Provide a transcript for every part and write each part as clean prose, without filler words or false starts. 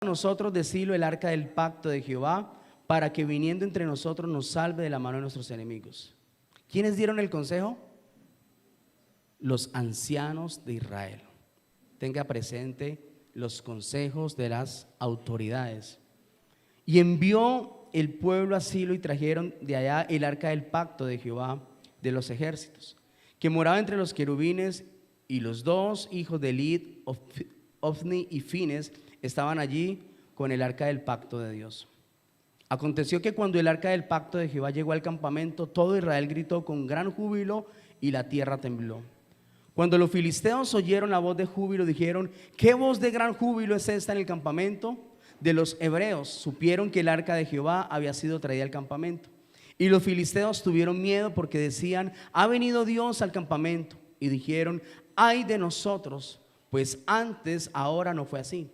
a nosotros de Silo el arca del pacto de Jehová, para que viniendo entre nosotros nos salve de la mano de nuestros enemigos. ¿Quiénes dieron el consejo? Los ancianos de Israel. Tenga presente los consejos de las autoridades. Y envió el pueblo a Silo y trajeron de allá el arca del pacto de Jehová de los ejércitos, que moraba entre los querubines, y los dos hijos de Elid, Ofni y Fines, estaban allí con el arca del pacto de Dios. Aconteció que cuando el arca del pacto de Jehová llegó al campamento, todo Israel gritó con gran júbilo y la tierra tembló. Cuando los filisteos oyeron la voz de júbilo, dijeron: ¿qué voz de gran júbilo es esta en el campamento? De los hebreos supieron que el arca de Jehová había sido traída al campamento. Y los filisteos tuvieron miedo porque decían: ha venido Dios al campamento. Y dijeron: ay de nosotros, pues antes ahora no fue así.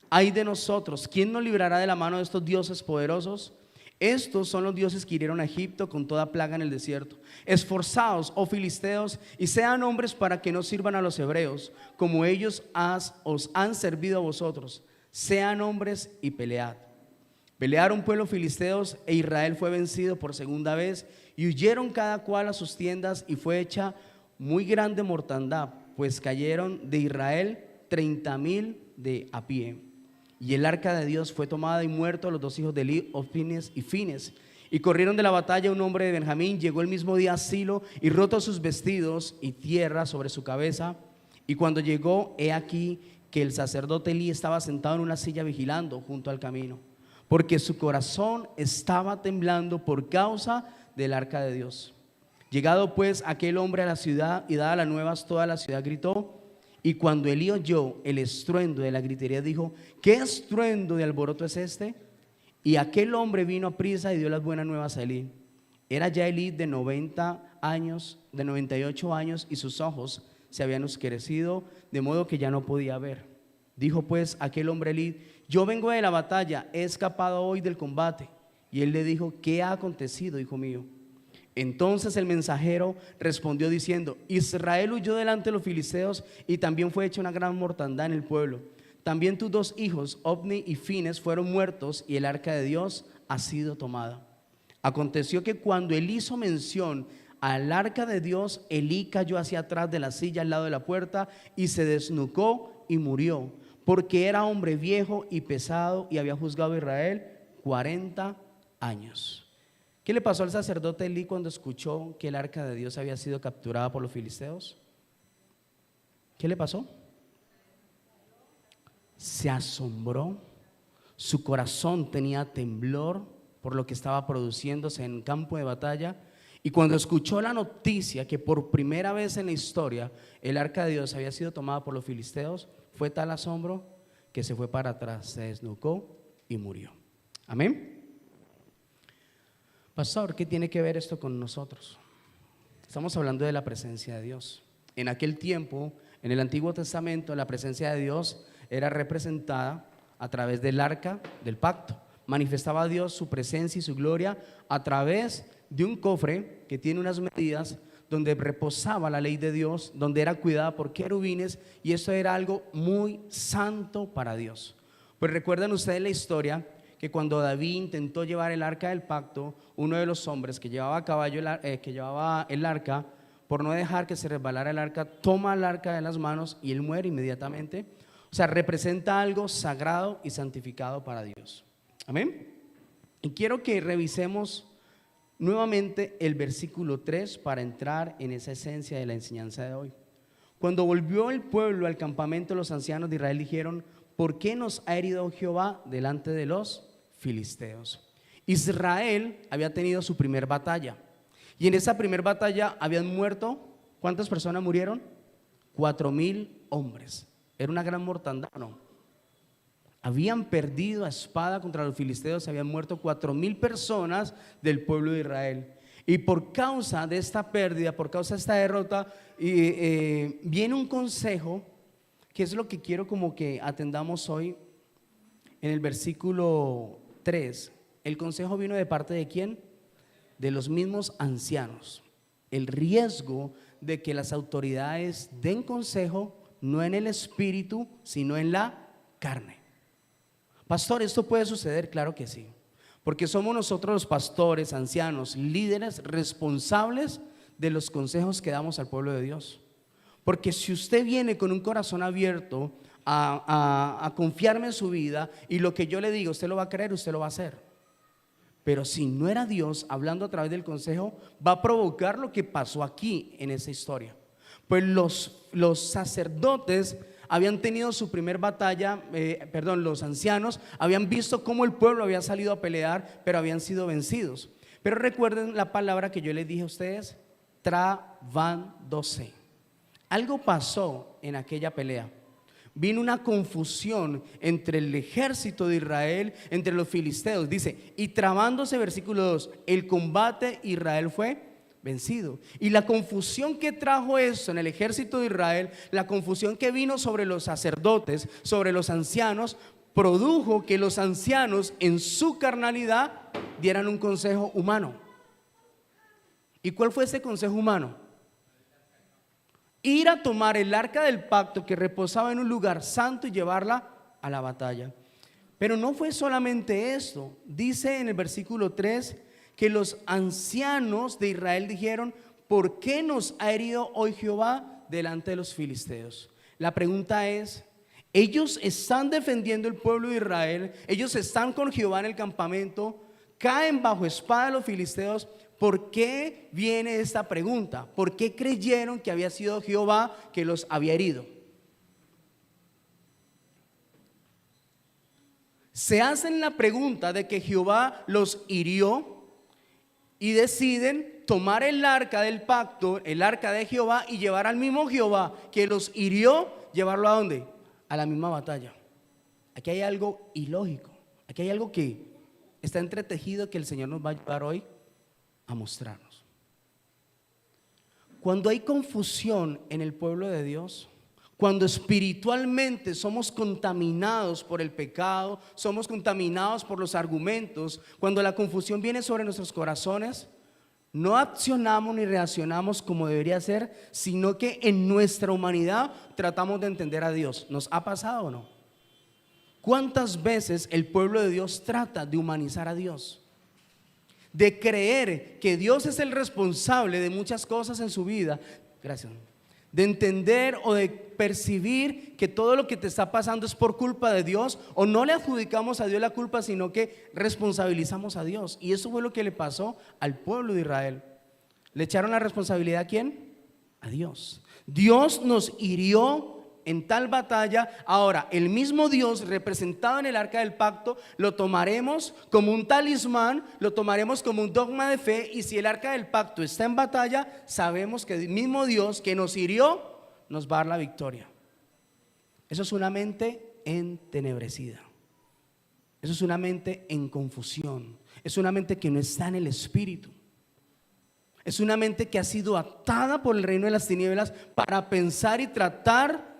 Ay de nosotros, ¿quién nos librará de la mano de estos dioses poderosos? Estos son los dioses que hirieron a Egipto con toda plaga en el desierto. Esforzaos, oh filisteos, y sean hombres para que no sirvan a los hebreos, como ellos os han servido a vosotros. Sean hombres y pelead. Pelearon pueblo filisteos, e Israel fue vencido por segunda vez, y huyeron cada cual a sus tiendas, y fue hecha muy grande mortandad, pues cayeron de Israel 30,000 de a pie. Y el arca de Dios fue tomada, y muertos los dos hijos de Eli, Ofines y Fines. Y corrieron de la batalla un hombre de Benjamín, llegó el mismo día a Silo, y roto sus vestidos y tierra sobre su cabeza. Y cuando llegó, he aquí que el sacerdote Elí estaba sentado en una silla vigilando junto al camino, porque su corazón estaba temblando por causa del arca de Dios. Llegado pues aquel hombre a la ciudad y dadas las nuevas, toda la ciudad gritó. Y cuando Elí oyó el estruendo de la gritería, dijo: ¿qué estruendo de alboroto es este? Y aquel hombre vino a prisa y dio las buenas nuevas a Elí. Era ya Elí de 90 años, de 98 años, y sus ojos se habían oscurecido, de modo que ya no podía ver. Dijo pues aquel hombre a Elí: yo vengo de la batalla, he escapado hoy del combate. Y él le dijo: ¿qué ha acontecido, hijo mío? Entonces el mensajero respondió diciendo: Israel huyó delante de los filisteos, y también fue hecha una gran mortandad en el pueblo. También tus dos hijos, Ofni y Fines, fueron muertos, y el arca de Dios ha sido tomada. Aconteció que cuando él hizo mención al arca de Dios, Elí cayó hacia atrás de la silla al lado de la puerta, y se desnucó y murió, porque era hombre viejo y pesado, y había juzgado a Israel 40 años. ¿Qué le pasó al sacerdote Elí cuando escuchó que el arca de Dios había sido capturada por los filisteos? ¿Qué le pasó? Se asombró, su corazón tenía temblor por lo que estaba produciéndose en el campo de batalla. Y cuando escuchó la noticia que por primera vez en la historia el arca de Dios había sido tomada por los filisteos, fue tal asombro que se fue para atrás, se desnucó y murió. Amén. Pastor, ¿qué tiene que ver esto con nosotros? Estamos hablando de la presencia de Dios. En aquel tiempo, en el Antiguo Testamento, la presencia de Dios era representada a través del arca del pacto. Manifestaba a Dios su presencia y su gloria a través de un cofre que tiene unas medidas, donde reposaba la ley de Dios, donde era cuidada por querubines, y eso era algo muy santo para Dios. Pues recuerdan ustedes la historia que cuando David intentó llevar el arca del pacto, uno de los hombres que llevaba a caballo que llevaba el arca, por no dejar que se resbalara el arca, toma el arca de las manos y él muere inmediatamente. O sea, representa algo sagrado y santificado para Dios. Amén. Y quiero que revisemos nuevamente el versículo 3 para entrar en esa esencia de la enseñanza de hoy. Cuando volvió el pueblo al campamento, los ancianos de Israel dijeron: ¿por qué nos ha herido Jehová delante de los filisteos? Israel había tenido su primer batalla, y en esa primera batalla habían muerto, ¿cuántas personas murieron? 4,000 hombres. Era una gran mortandad, ¿no? Habían perdido a espada contra los filisteos, habían muerto 4,000 personas del pueblo de Israel. Y por causa de esta pérdida, por causa de esta derrota, viene un consejo, que es lo que quiero como que atendamos hoy en el versículo 3. El consejo vino de parte de ¿quién? De los mismos ancianos. El riesgo de que las autoridades den consejo no en el espíritu, sino en la carne. Pastor, ¿esto puede suceder? Claro que sí, porque somos nosotros los pastores, ancianos, líderes responsables de los consejos que damos al pueblo de Dios. Porque si usted viene con un corazón abierto a confiarme en su vida, y lo que yo le digo, usted lo va a creer, usted lo va a hacer. Pero si no era Dios hablando a través del consejo, va a provocar lo que pasó aquí en esa historia. Pues los sacerdotes habían tenido su primer batalla, los ancianos habían visto cómo el pueblo había salido a pelear, pero habían sido vencidos. Pero recuerden la palabra que yo les dije a ustedes: trabándose. Algo pasó en aquella pelea. Vino una confusión entre el ejército de Israel, entre los filisteos. Dice, y trabándose, versículo 2, el combate, Israel fue vencido. Y la confusión que trajo eso en el ejército de Israel, la confusión que vino sobre los sacerdotes, sobre los ancianos, produjo que los ancianos en su carnalidad dieran un consejo humano. ¿Y cuál fue ese consejo humano? Ir a tomar el arca del pacto que reposaba en un lugar santo y llevarla a la batalla. Pero no fue solamente esto. Dice en el versículo 3 que los ancianos de Israel dijeron: ¿por qué nos ha herido hoy Jehová delante de los filisteos? La pregunta es: ellos están defendiendo el pueblo de Israel, ellos están con Jehová en el campamento, caen bajo espada los filisteos. ¿Por qué viene esta pregunta? ¿Por qué creyeron que había sido Jehová que los había herido? Se hacen la pregunta de que Jehová los hirió y deciden tomar el arca del pacto, el arca de Jehová, y llevar al mismo Jehová que los hirió, llevarlo ¿a dónde? A la misma batalla. Aquí hay algo ilógico, aquí hay algo que está entretejido que el Señor nos va a ayudar hoy a mostrarnos. Cuando hay confusión en el pueblo de Dios, cuando espiritualmente somos contaminados por el pecado, somos contaminados por los argumentos, cuando la confusión viene sobre nuestros corazones, no accionamos ni reaccionamos como debería ser, sino que en nuestra humanidad tratamos de entender a Dios. ¿Nos ha pasado o no? ¿Cuántas veces el pueblo de Dios trata de humanizar a Dios? De creer que Dios es el responsable de muchas cosas en su vida. Gracias. De entender o de percibir que todo lo que te está pasando es por culpa de Dios, o no le adjudicamos a Dios la culpa, sino que responsabilizamos a Dios. Y eso fue lo que le pasó al pueblo de Israel. ¿Le echaron la responsabilidad a quién? A Dios. Dios nos hirió en tal batalla. Ahora el mismo Dios representado en el arca del pacto lo tomaremos como un talismán, lo tomaremos como un dogma de fe, y si el arca del pacto está en batalla, sabemos que el mismo Dios que nos hirió nos va a dar la victoria. Eso es una mente entenebrecida, eso es una mente en confusión, es una mente que no está en el espíritu. Es una mente que ha sido atada por el reino de las tinieblas para pensar y tratar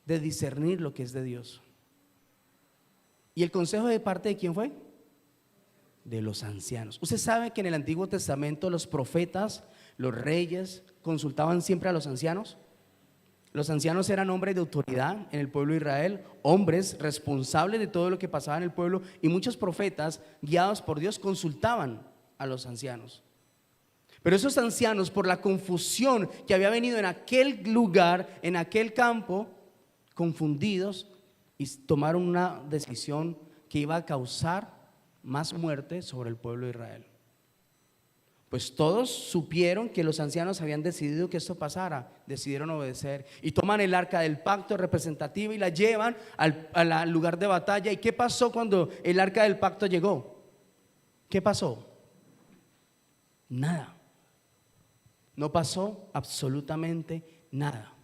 de discernir lo que es de Dios. ¿Y el consejo de parte de quién fue? De los ancianos. Usted sabe que en el Antiguo Testamento los profetas, los reyes consultaban siempre a los ancianos. Los ancianos eran hombres de autoridad en el pueblo de Israel, hombres responsables de todo lo que pasaba en el pueblo, y muchos profetas guiados por Dios consultaban a los ancianos. Pero esos ancianos, por la confusión que había venido en aquel lugar, en aquel campo, confundidos, y tomaron una decisión que iba a causar más muerte sobre el pueblo de Israel. Pues todos supieron que los ancianos habían decidido que esto pasara, decidieron obedecer y toman el arca del pacto representativa y la llevan al lugar de batalla. ¿Y qué pasó cuando el arca del pacto llegó? ¿Qué pasó? Nada. No pasó absolutamente nada,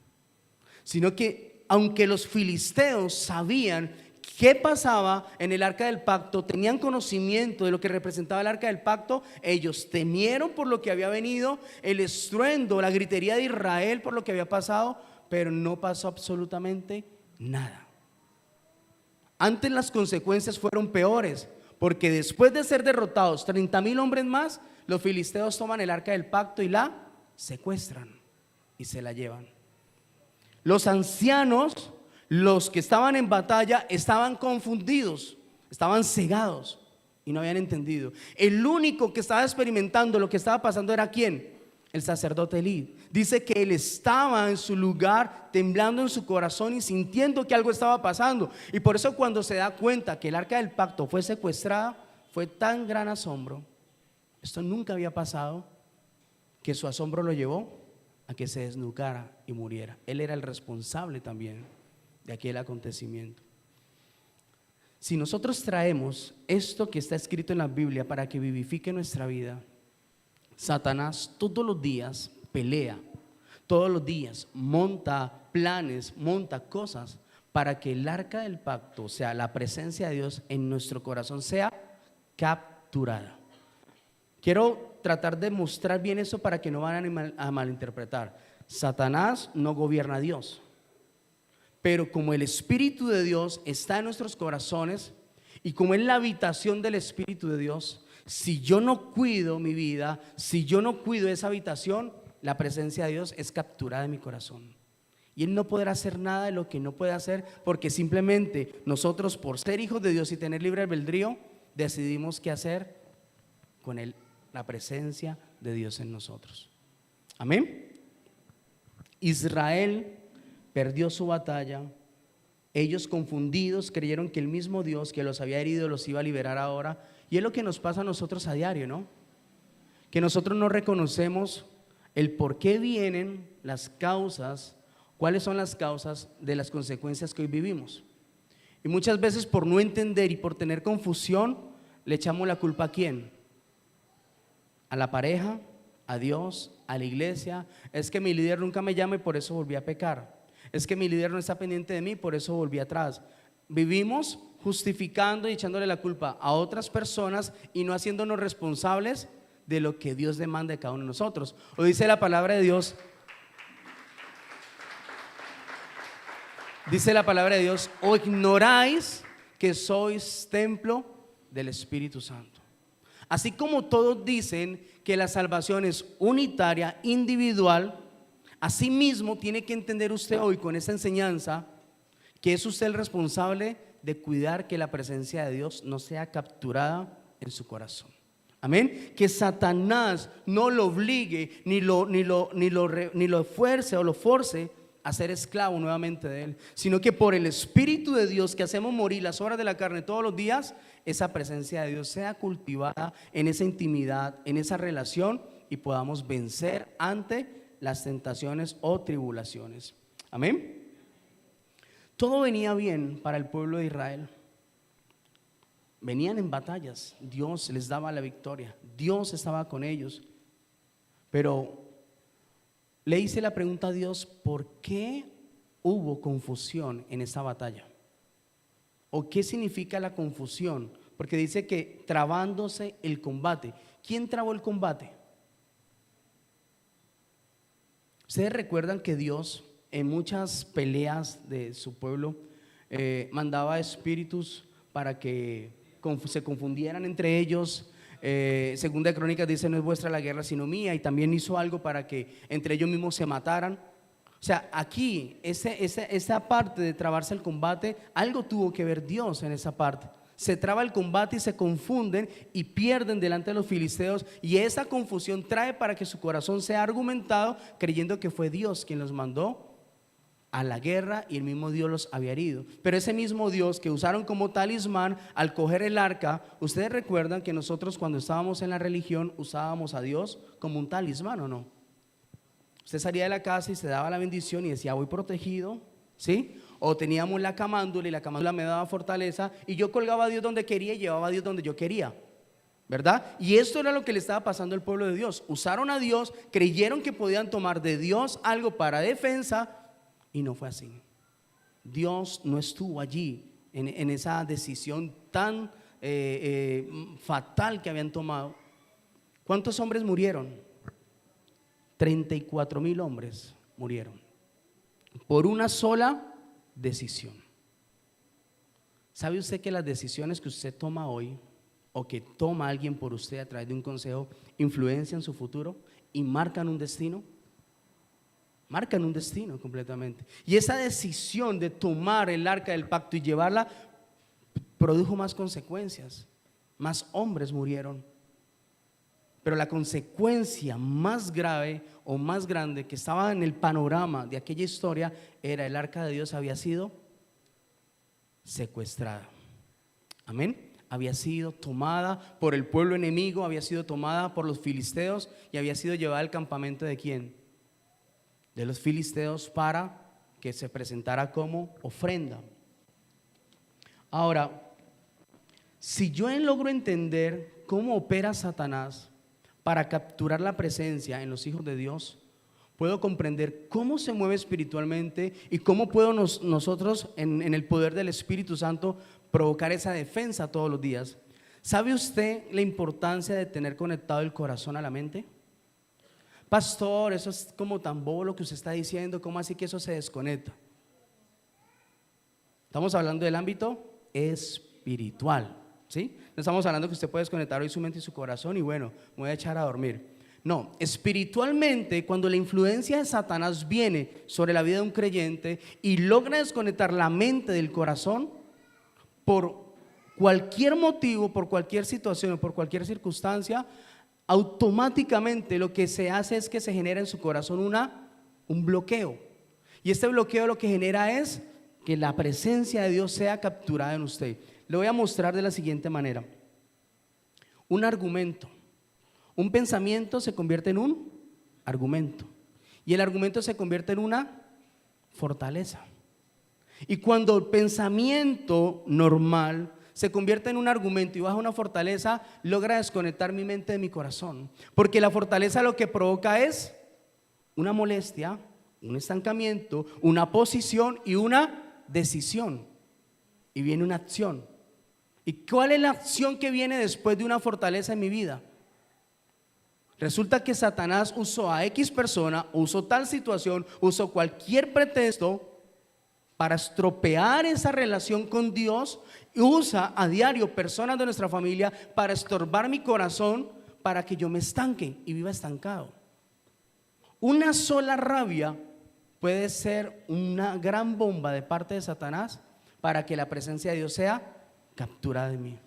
sino que aunque los filisteos sabían qué pasaba en el arca del pacto, tenían conocimiento de lo que representaba el arca del pacto, ellos temieron por lo que había venido, el estruendo, la gritería de Israel por lo que había pasado, pero no pasó absolutamente nada. Antes las consecuencias fueron peores, porque después de ser derrotados 30,000 hombres más, los filisteos toman el arca del pacto y la secuestran y se la llevan. Los ancianos Los que estaban en batalla estaban confundidos, estaban cegados y no habían entendido. El único que estaba experimentando lo que estaba pasando era ¿quién? El sacerdote Elí. Dice que él estaba en su lugar, temblando en su corazón y sintiendo que algo estaba pasando. Y por eso cuando se da cuenta que el arca del pacto fue secuestrada, fue tan gran asombro. Esto nunca había pasado, que su asombro lo llevó a que se desnucara y muriera. Él era el responsable también de aquel acontecimiento. Si nosotros traemos esto que está escrito en la Biblia para que vivifique nuestra vida, Satanás todos los días pelea, todos los días monta planes, monta cosas para que el arca del pacto, o sea, la presencia de Dios en nuestro corazón, sea capturada. Quiero tratar de mostrar bien eso para que no vayan a malinterpretar. Satanás no gobierna a Dios, pero como el Espíritu de Dios está en nuestros corazones y como es la habitación del Espíritu de Dios, si yo no cuido mi vida, si yo no cuido esa habitación, la presencia de Dios es capturada en mi corazón. Y Él no podrá hacer nada de lo que no puede hacer, porque simplemente nosotros, por ser hijos de Dios y tener libre albedrío, decidimos qué hacer con la presencia de Dios en nosotros. Amén. Israel perdió su batalla. Ellos, confundidos, creyeron que el mismo Dios que los había herido los iba a liberar ahora. Y es lo que nos pasa a nosotros a diario, ¿no? Que nosotros no reconocemos el por qué vienen las causas, cuáles son las causas de las consecuencias que hoy vivimos. Y muchas veces, por no entender y por tener confusión, le echamos la culpa ¿a quién? A la pareja, a Dios, a la iglesia. Es que mi líder nunca me llama y por eso volví a pecar. Es que mi líder no está pendiente de mí, por eso volví atrás. Vivimos justificando y echándole la culpa a otras personas y no haciéndonos responsables de lo que Dios demanda de cada uno de nosotros. O dice la palabra de Dios, o ignoráis que sois templo del Espíritu Santo. Así como todos dicen que la salvación es unitaria, individual, así mismo tiene que entender usted hoy con esta enseñanza que es usted el responsable de cuidar que la presencia de Dios no sea capturada en su corazón. Amén. Que Satanás no lo obligue, ni lo fuerce o lo force a ser esclavo nuevamente de él, sino que por el Espíritu de Dios que hacemos morir las obras de la carne todos los días, esa presencia de Dios sea cultivada en esa intimidad, en esa relación, y podamos vencer ante las tentaciones o tribulaciones. Amén. Todo venía bien para el pueblo de Israel. Venían en batallas, Dios les daba la victoria, Dios estaba con ellos. Pero le hice la pregunta a Dios: ¿por qué hubo confusión en esa batalla? ¿O qué significa la confusión? Porque dice que trabándose el combate. ¿Quién trabó el combate? Ustedes recuerdan que Dios en muchas peleas de su pueblo mandaba espíritus para que se confundieran entre ellos. Segunda de Crónicas dice: no es vuestra la guerra sino mía. Y también hizo algo para que entre ellos mismos se mataran. O sea, aquí esa parte de trabarse el combate, algo tuvo que ver Dios en esa parte. Se traba el combate y se confunden y pierden delante de los filisteos, y esa confusión trae para que su corazón sea argumentado, creyendo que fue Dios quien los mandó a la guerra y el mismo Dios los había herido. Pero ese mismo Dios que usaron como talismán al coger el arca, ustedes recuerdan que nosotros cuando estábamos en la religión usábamos a Dios como un talismán, ¿o no? Usted salía de la casa y se daba la bendición y decía: voy protegido, ¿sí? O teníamos la camándula y la camándula me daba fortaleza, y yo colgaba a Dios donde quería y llevaba a Dios donde yo quería, ¿verdad? Y esto era lo que le estaba pasando al pueblo de Dios. Usaron a Dios, creyeron que podían tomar de Dios algo para defensa, y no fue así. Dios no estuvo allí en esa decisión tan fatal que habían tomado. ¿Cuántos hombres murieron? 34,000 hombres murieron por una sola decisión. ¿Sabe usted que las decisiones que usted toma hoy, o que toma alguien por usted a través de un consejo, influencian su futuro y marcan un destino? marcan un destino completamente. Y esa decisión de tomar el arca del pacto y llevarla produjo más consecuencias, más hombres murieron. Pero la consecuencia más grave o más grande que estaba en el panorama de aquella historia era el arca de Dios había sido secuestrada. Amén. Había sido tomada por el pueblo enemigo, había sido tomada por los filisteos y había sido llevada al campamento ¿de quién? De los filisteos, para que se presentara como ofrenda. Ahora, si yo logro entender cómo opera Satanás para capturar la presencia en los hijos de Dios, puedo comprender cómo se mueve espiritualmente y cómo puedo nosotros en el poder del Espíritu Santo provocar esa defensa todos los días. ¿Sabe usted la importancia de tener conectado el corazón a la mente? Pastor, eso es como tan bobo lo que usted está diciendo, ¿cómo así que eso se desconecta? Estamos hablando del ámbito espiritual, ¿sí? No estamos hablando que usted puede desconectar hoy su mente y su corazón y bueno, me voy a echar a dormir. No, espiritualmente, cuando la influencia de Satanás viene sobre la vida de un creyente y logra desconectar la mente del corazón, por cualquier motivo, por cualquier situación o por cualquier circunstancia, automáticamente lo que se hace es que se genera en su corazón un bloqueo. Y este bloqueo lo que genera es que la presencia de Dios sea capturada en usted. Le voy a mostrar de la siguiente manera. Un argumento, un pensamiento se convierte en un argumento y el argumento se convierte en una fortaleza. Y cuando el pensamiento normal se convierte en un argumento y baja una fortaleza, logra desconectar mi mente de mi corazón, porque la fortaleza lo que provoca es una molestia, un estancamiento, una posición y una decisión, y viene una acción. ¿Y cuál es la acción que viene después de una fortaleza en mi vida? Resulta que Satanás usó a X persona, usó tal situación, usó cualquier pretexto para estropear esa relación con Dios, y usa a diario personas de nuestra familia para estorbar mi corazón, para que yo me estanque y viva estancado. Una sola rabia puede ser una gran bomba de parte de Satanás para que la presencia de Dios sea capturada de mí.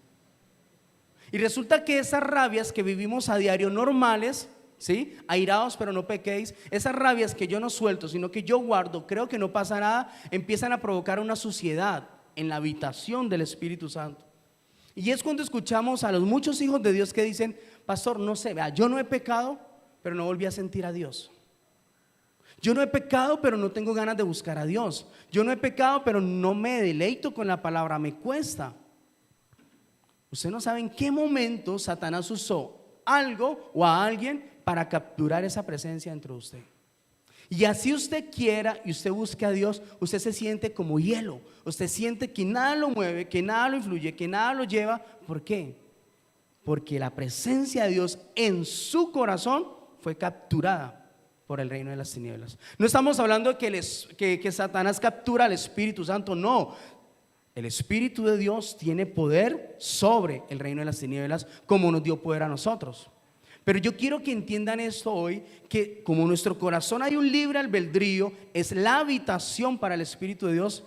Y resulta que esas rabias que vivimos a diario normales, ¿sí? Airados pero no pequéis, esas rabias que yo no suelto sino que yo guardo, creo que no pasa nada, empiezan a provocar una suciedad en la habitación del Espíritu Santo. Y es cuando escuchamos a los muchos hijos de Dios que dicen: pastor, no sé, vea, yo no he pecado pero no volví a sentir a Dios. Yo no he pecado pero no tengo ganas de buscar a Dios. Yo no he pecado pero no me deleito con la palabra, me cuesta. Usted no sabe en qué momento Satanás usó algo o a alguien para capturar esa presencia dentro de usted. Y así usted quiera y usted busque a Dios, usted se siente como hielo. Usted siente que nada lo mueve, que nada lo influye, que nada lo lleva. ¿Por qué? Porque la presencia de Dios en su corazón fue capturada por el reino de las tinieblas. No estamos hablando de que Satanás captura al Espíritu Santo, no. El Espíritu de Dios tiene poder sobre el reino de las tinieblas, como nos dio poder a nosotros. Pero yo quiero que entiendan esto hoy, que como en nuestro corazón hay un libre albedrío, es la habitación para el Espíritu de Dios.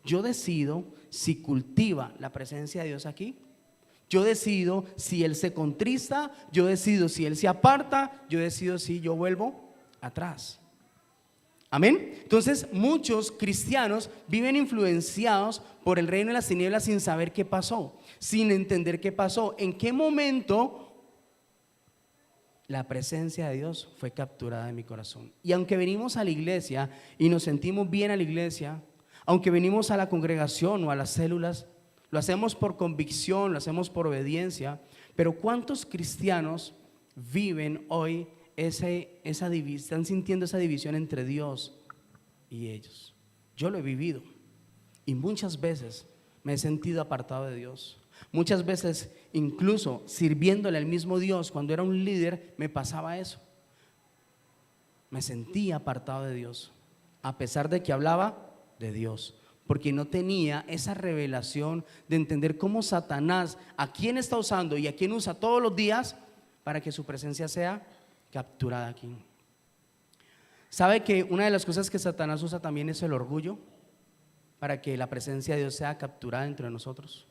Yo decido si cultiva la presencia de Dios aquí. Yo decido si Él se contrista, yo decido si Él se aparta, yo decido si yo vuelvo atrás. Amén. Entonces muchos cristianos viven influenciados por el reino de las tinieblas sin saber qué pasó, sin entender qué pasó, en qué momento la presencia de Dios fue capturada en mi corazón. Y aunque venimos a la iglesia y nos sentimos bien a la iglesia, aunque venimos a la congregación o a las células, lo hacemos por convicción, lo hacemos por obediencia. Pero ¿cuántos cristianos viven hoy están sintiendo esa división entre Dios y ellos? Yo lo he vivido y muchas veces me he sentido apartado de Dios. Muchas veces incluso sirviéndole al mismo Dios, cuando era un líder, me pasaba eso. Me sentía apartado de Dios, a pesar de que hablaba de Dios, porque no tenía esa revelación de entender cómo Satanás, a quién está usando y a quién usa todos los días para que su presencia sea capturada aquí. ¿Sabe que una de las cosas que Satanás usa también es el orgullo para que la presencia de Dios sea capturada entre nosotros?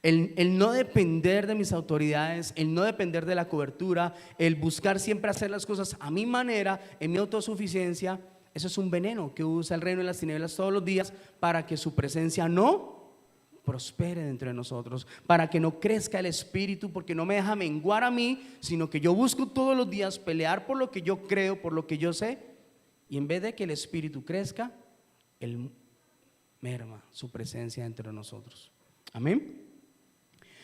El no depender de mis autoridades, el no depender de la cobertura, el buscar siempre hacer las cosas a mi manera, en mi autosuficiencia, eso es un veneno que usa el reino de las tinieblas todos los días para que su presencia no prospere dentro de nosotros, para que no crezca el espíritu, porque no me deja menguar a mí, sino que yo busco todos los días pelear por lo que yo creo, por lo que yo sé, y en vez de que el espíritu crezca, él merma su presencia entre nosotros. Amén.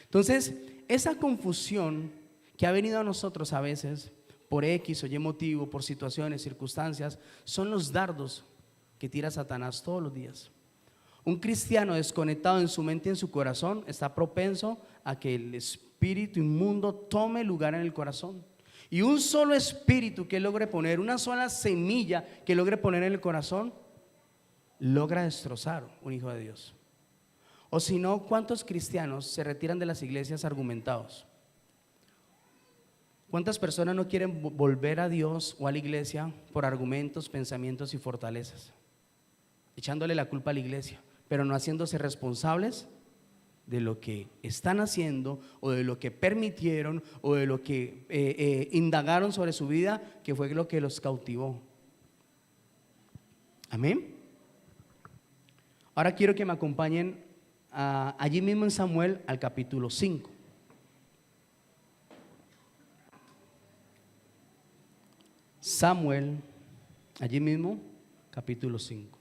Entonces, esa confusión que ha venido a nosotros a veces por X o Y motivo, por situaciones, circunstancias, son los dardos que tira Satanás todos los días. Un cristiano desconectado en su mente y en su corazón está propenso a que el espíritu inmundo tome lugar en el corazón. Y un solo espíritu que logre poner, una sola semilla que logre poner en el corazón, logra destrozar un hijo de Dios. O si no, ¿cuántos cristianos se retiran de las iglesias argumentados? ¿Cuántas personas no quieren volver a Dios o a la iglesia por argumentos, pensamientos y fortalezas? Echándole la culpa a la iglesia, pero no haciéndose responsables de lo que están haciendo o de lo que permitieron o de lo que indagaron sobre su vida, que fue lo que los cautivó. Amén. Ahora quiero que me acompañen allí mismo en Samuel al capítulo 5. Samuel, allí mismo, capítulo 5.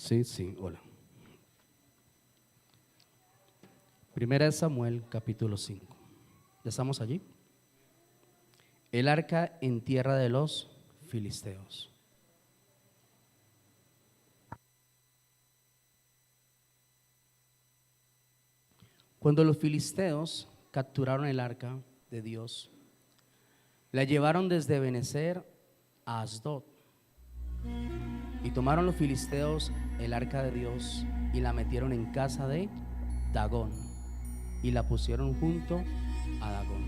Sí, hola. Primera de Samuel, capítulo 5. ¿Ya estamos allí? El arca en tierra de los filisteos. Cuando los filisteos capturaron el arca de Dios, la llevaron desde Ebenezer a Asdod. Y tomaron los filisteos el arca de Dios y la metieron en casa de Dagón y la pusieron junto a Dagón.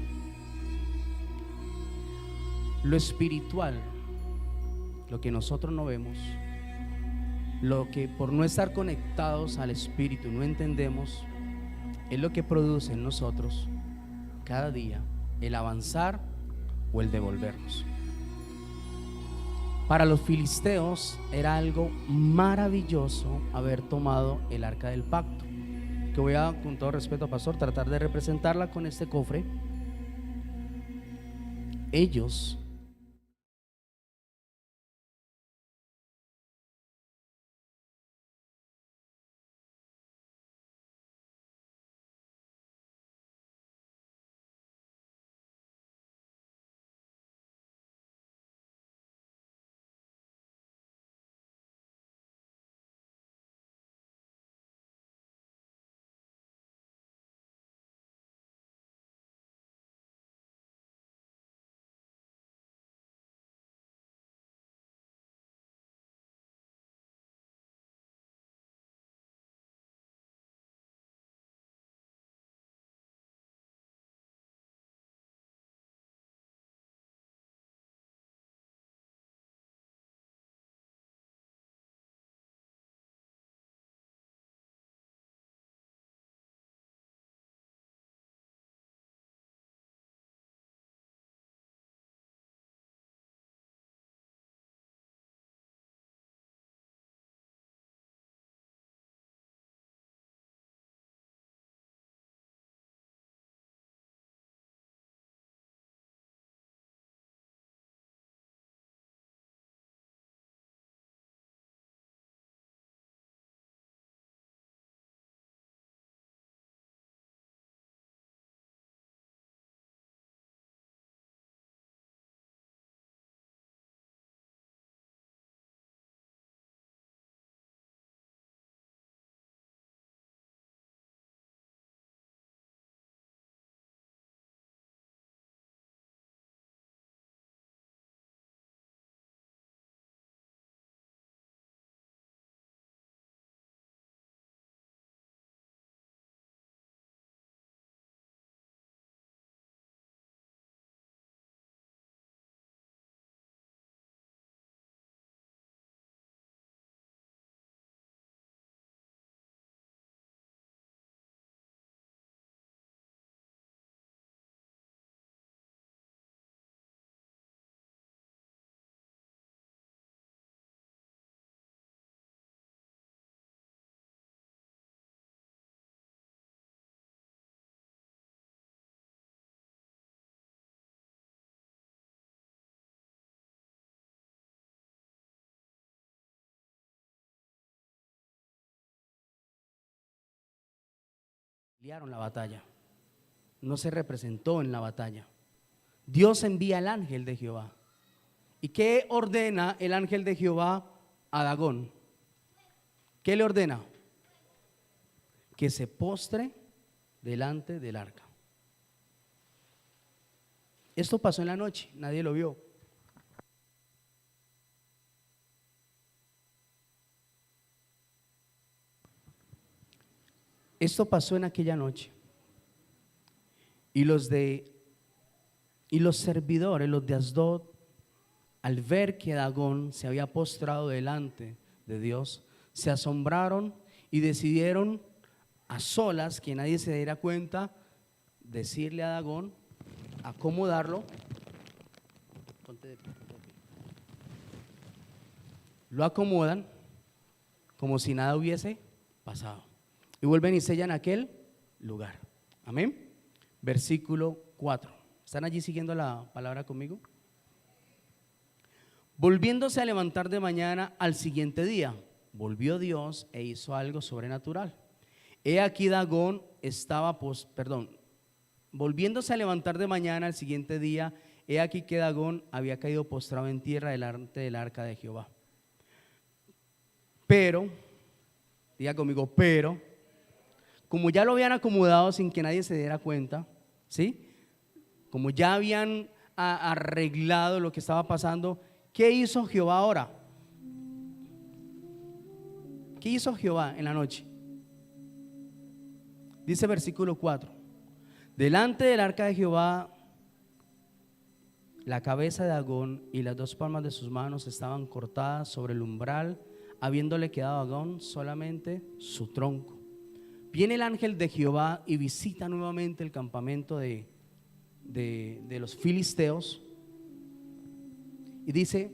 Lo espiritual, lo que nosotros no vemos, lo que por no estar conectados al espíritu no entendemos, es lo que produce en nosotros cada día el avanzar o el devolvernos. Para los filisteos era algo maravilloso haber tomado el arca del pacto, que voy a, con todo respeto, pastor, tratar de representarla con este cofre. Ellos pelearon la batalla, no se representó en la batalla. Dios envía al ángel de Jehová. ¿Y qué ordena el ángel de Jehová a Dagón? ¿Qué le ordena? Que se postre delante del arca. Esto pasó en la noche, nadie lo vio. Esto pasó en aquella noche. Y los servidores, los de Asdod, al ver que Dagón se había postrado delante de Dios, se asombraron y decidieron a solas, que nadie se diera cuenta, decirle a Dagón, acomodarlo. Lo acomodan como si nada hubiese pasado y vuelven y sellan aquel lugar. Amén. Versículo 4. ¿Están allí siguiendo la palabra conmigo? Volviéndose a levantar de mañana al siguiente día, volvió Dios e hizo algo sobrenatural. He aquí Dagón estaba, volviéndose a levantar de mañana al siguiente día, he aquí que Dagón había caído postrado en tierra delante del arca de Jehová. Pero, diga conmigo, pero, como ya lo habían acomodado sin que nadie se diera cuenta, ¿sí? Como ya habían arreglado lo que estaba pasando, ¿qué hizo Jehová ahora? ¿Qué hizo Jehová en la noche? Dice versículo 4: delante del arca de Jehová, la cabeza de Dagón y las dos palmas de sus manos estaban cortadas sobre el umbral, habiéndole quedado a Dagón solamente su tronco. Viene el ángel de Jehová y visita nuevamente el campamento de los filisteos y dice: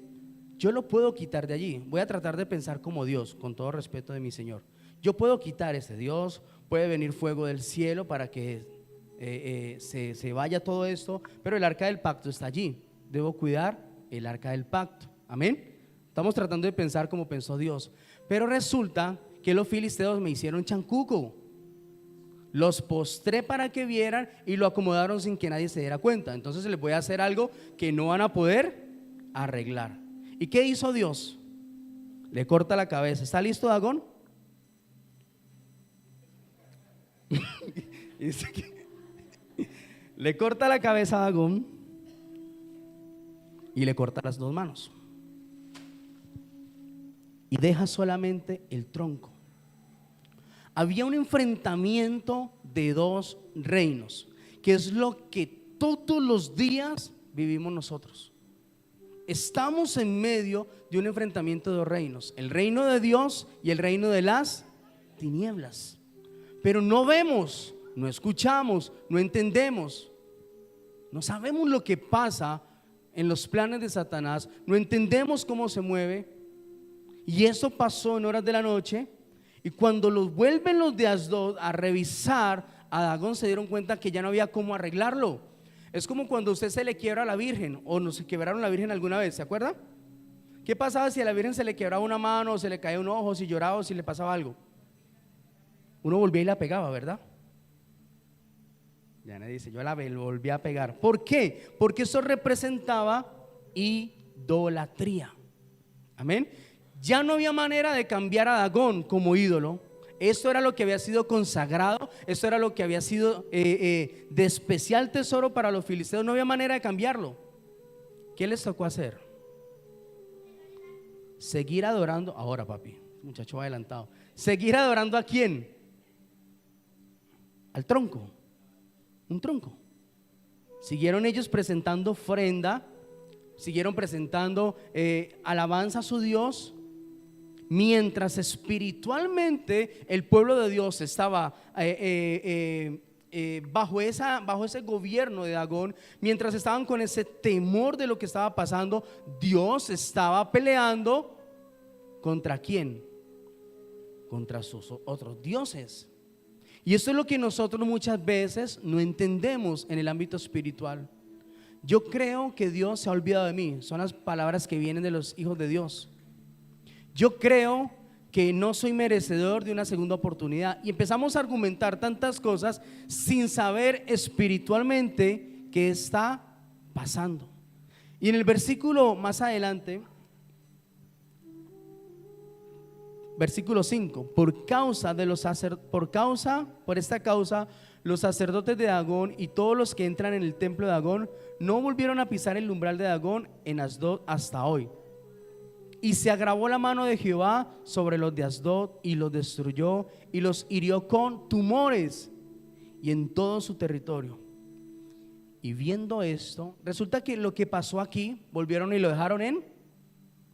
yo lo puedo quitar de allí. Voy a tratar de pensar como Dios, con todo respeto de mi Señor. Yo puedo quitar ese Dios, puede venir fuego del cielo para que se vaya todo esto, pero el arca del pacto está allí. Debo cuidar el arca del pacto. Amén. Estamos tratando de pensar como pensó Dios, pero resulta que los filisteos me hicieron chancuco. Los postré para que vieran y lo acomodaron sin que nadie se diera cuenta. Entonces les voy a hacer algo que no van a poder arreglar. ¿Y qué hizo Dios? Le corta la cabeza. ¿Está listo, Dagón? Le corta la cabeza a Dagón y le corta las dos manos y deja solamente el tronco. Había un enfrentamiento de dos reinos, que es lo que todos los días vivimos nosotros. Estamos en medio de un enfrentamiento de dos reinos: el reino de Dios y el reino de las tinieblas. Pero no vemos, no escuchamos, no entendemos, no sabemos lo que pasa en los planes de Satanás, no entendemos cómo se mueve. Y eso pasó en horas de la noche. Y cuando los vuelven los de Asdod a revisar a Dagón, se dieron cuenta que ya no había cómo arreglarlo. Es como cuando a usted se le quiebra a la Virgen, o no se quebraron la Virgen alguna vez, ¿se acuerda? ¿Qué pasaba si a la Virgen se le quebraba una mano, o se le caía un ojo, si lloraba, o si le pasaba algo? Uno volvía y la pegaba, ¿verdad? Diana dice: yo la volví a pegar. ¿Por qué? Porque eso representaba idolatría. Amén. Ya no había manera de cambiar a Dagón como ídolo. Esto era lo que había sido consagrado, esto era lo que había sido de especial tesoro para los filisteos. No había manera de cambiarlo. ¿Qué les tocó hacer? Seguir adorando. Ahora, papi, muchacho adelantado. ¿Seguir adorando a quién? Al tronco. Un tronco. Siguieron ellos presentando ofrenda, siguieron presentando alabanza a su Dios, mientras espiritualmente el pueblo de Dios estaba bajo ese gobierno de Dagón. Mientras estaban con ese temor de lo que estaba pasando, Dios estaba peleando ¿contra quién? Contra sus otros dioses. Y eso es lo que nosotros muchas veces no entendemos en el ámbito espiritual. Yo creo que Dios se ha olvidado de mí. Son las palabras que vienen de los hijos de Dios. Yo creo que no soy merecedor de una segunda oportunidad. Y empezamos a argumentar tantas cosas sin saber espiritualmente qué está pasando. Y en el versículo más adelante, versículo 5, por esta causa, los sacerdotes de Dagón y todos los que entran en el templo de Dagón no volvieron a pisar el umbral de Dagón en Asdod hasta hoy. Y se agravó la mano de Jehová sobre los de Asdod y los destruyó y los hirió con tumores y en todo su territorio. Y viendo esto, resulta que lo que pasó aquí, volvieron y lo dejaron en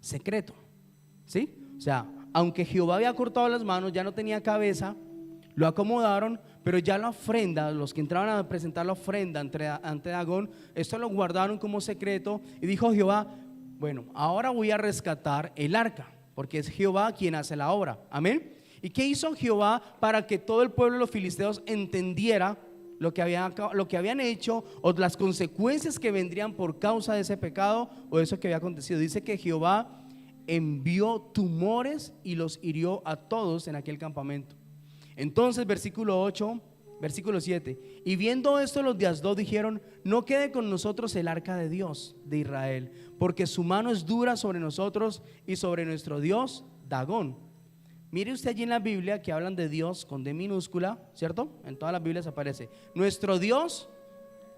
secreto, ¿sí? O sea, aunque Jehová había cortado las manos, ya no tenía cabeza, lo acomodaron, pero ya la ofrenda, los que entraban a presentar la ofrenda ante Dagón, esto lo guardaron como secreto. Y dijo Jehová: bueno, ahora voy a rescatar el arca, porque es Jehová quien hace la obra. Amén. ¿Y qué hizo Jehová para que todo el pueblo de los filisteos entendiera lo que habían hecho, o las consecuencias que vendrían por causa de ese pecado o de eso que había acontecido? Dice que Jehová envió tumores y los hirió a todos en aquel campamento. Entonces, versículo 7, y viendo esto los de Asdod dijeron: no quede con nosotros el arca de Dios de Israel, porque su mano es dura sobre nosotros y sobre nuestro Dios Dagón. Mire usted allí en la Biblia que hablan de Dios con D minúscula, ¿cierto? En todas las Biblias aparece nuestro Dios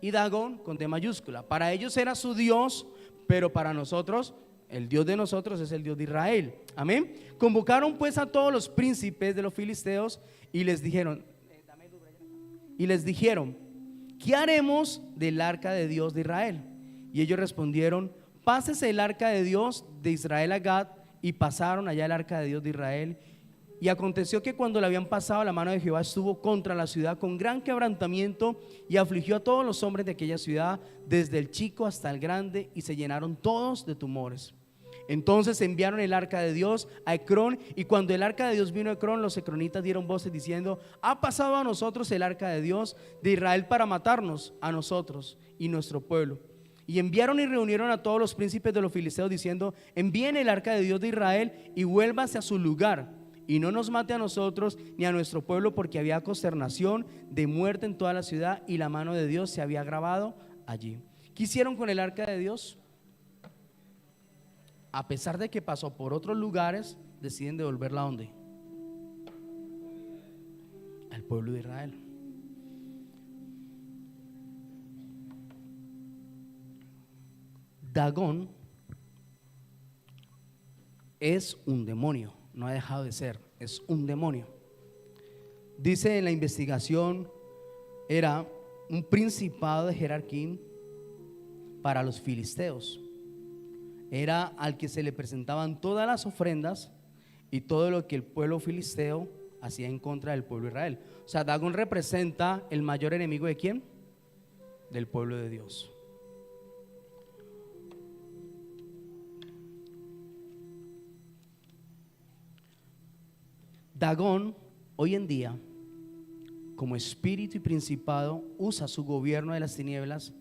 y Dagón con D mayúscula. Para ellos era su Dios, pero para nosotros, el Dios de nosotros es el Dios de Israel. Amén. Convocaron pues a todos los príncipes de los filisteos y les dijeron: ¿qué haremos del arca de Dios de Israel? Y ellos respondieron: pásese el arca de Dios de Israel a Gad. Y pasaron allá el arca de Dios de Israel. Y aconteció que cuando la habían pasado, la mano de Jehová estuvo contra la ciudad con gran quebrantamiento, y afligió a todos los hombres de aquella ciudad, desde el chico hasta el grande, y se llenaron todos de tumores. Entonces enviaron el arca de Dios a Ecrón, y cuando el arca de Dios vino a Ecrón, los ecronitas dieron voces diciendo: ha pasado a nosotros el arca de Dios de Israel para matarnos a nosotros y nuestro pueblo. Y enviaron y reunieron a todos los príncipes de los filisteos diciendo: envíen el arca de Dios de Israel y vuélvase a su lugar, y no nos mate a nosotros ni a nuestro pueblo, porque había consternación de muerte en toda la ciudad, y la mano de Dios se había agravado allí. ¿Qué hicieron con el arca de Dios? A pesar de que pasó por otros lugares, deciden devolverla ¿a dónde? Al pueblo de Israel. Dagón es un demonio, no ha dejado de ser, es un demonio. Dice en la investigación, era un principado de jerarquía para los filisteos. Era al que se le presentaban todas las ofrendas y todo lo que el pueblo filisteo hacía en contra del pueblo de Israel. O sea, Dagón representa el mayor enemigo ¿de quién? Del pueblo de Dios. Dagón hoy en día, como espíritu y principado, usa su gobierno de las tinieblas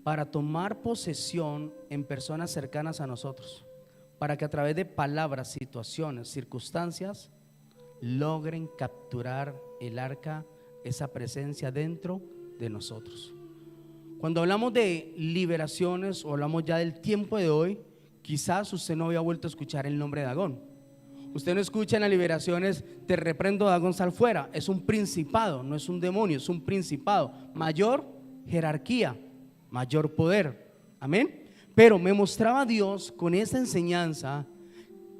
para tomar posesión en personas cercanas a nosotros, para que a través de palabras, situaciones, circunstancias, logren capturar el arca, esa presencia dentro de nosotros. Cuando hablamos de liberaciones o hablamos ya del tiempo de hoy, quizás usted no había vuelto a escuchar el nombre de Dagón. Usted no escucha en las liberaciones: te reprendo, Dagón, sal fuera. Es un principado, no es un demonio, es un principado. Mayor jerarquía, mayor poder. Amén. Pero me mostraba Dios con esa enseñanza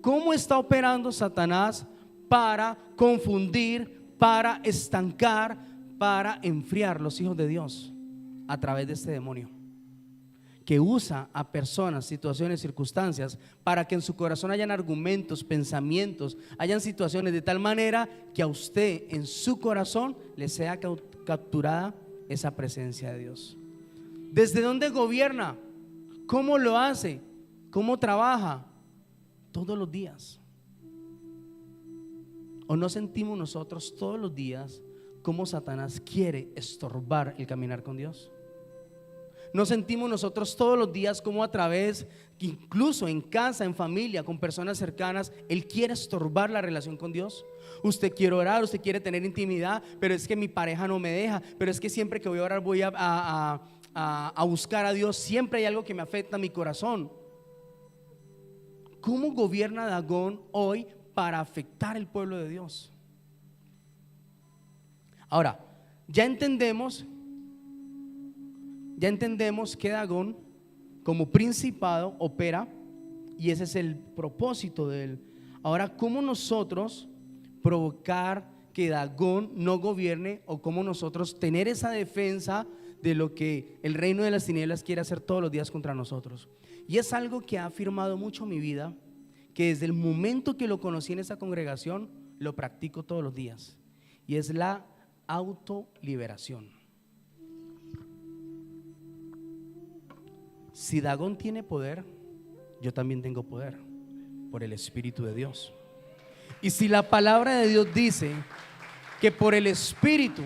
cómo está operando Satanás para confundir, para estancar, para enfriar los hijos de Dios a través de este demonio, que usa a personas, situaciones, circunstancias para que en su corazón hayan argumentos, pensamientos, hayan situaciones de tal manera que a usted en su corazón le sea capturada esa presencia de Dios. ¿Desde dónde gobierna? ¿Cómo lo hace? ¿Cómo trabaja? Todos los días. ¿O no sentimos nosotros todos los días cómo Satanás quiere estorbar el caminar con Dios? No sentimos nosotros todos los días como a través, incluso en casa, en familia, con personas cercanas, Él quiere estorbar la relación con Dios. Usted quiere orar, usted quiere tener intimidad, pero es que mi pareja no me deja, pero es que siempre que voy a orar voy a buscar a Dios, siempre hay algo que me afecta a mi corazón. ¿Cómo gobierna Dagón hoy para afectar el pueblo de Dios? Ahora, ya entendemos que Dagón como principado opera, y ese es el propósito de él. Ahora, ¿cómo nosotros provocar que Dagón no gobierne, o cómo nosotros tener esa defensa de lo que el reino de las tinieblas quiere hacer todos los días contra nosotros? Y es algo que ha afirmado mucho mi vida, que desde el momento que lo conocí en esa congregación lo practico todos los días, y es la autoliberación. Si Dagón tiene poder, yo también tengo poder por el Espíritu de Dios. Y si la palabra de Dios dice que por el Espíritu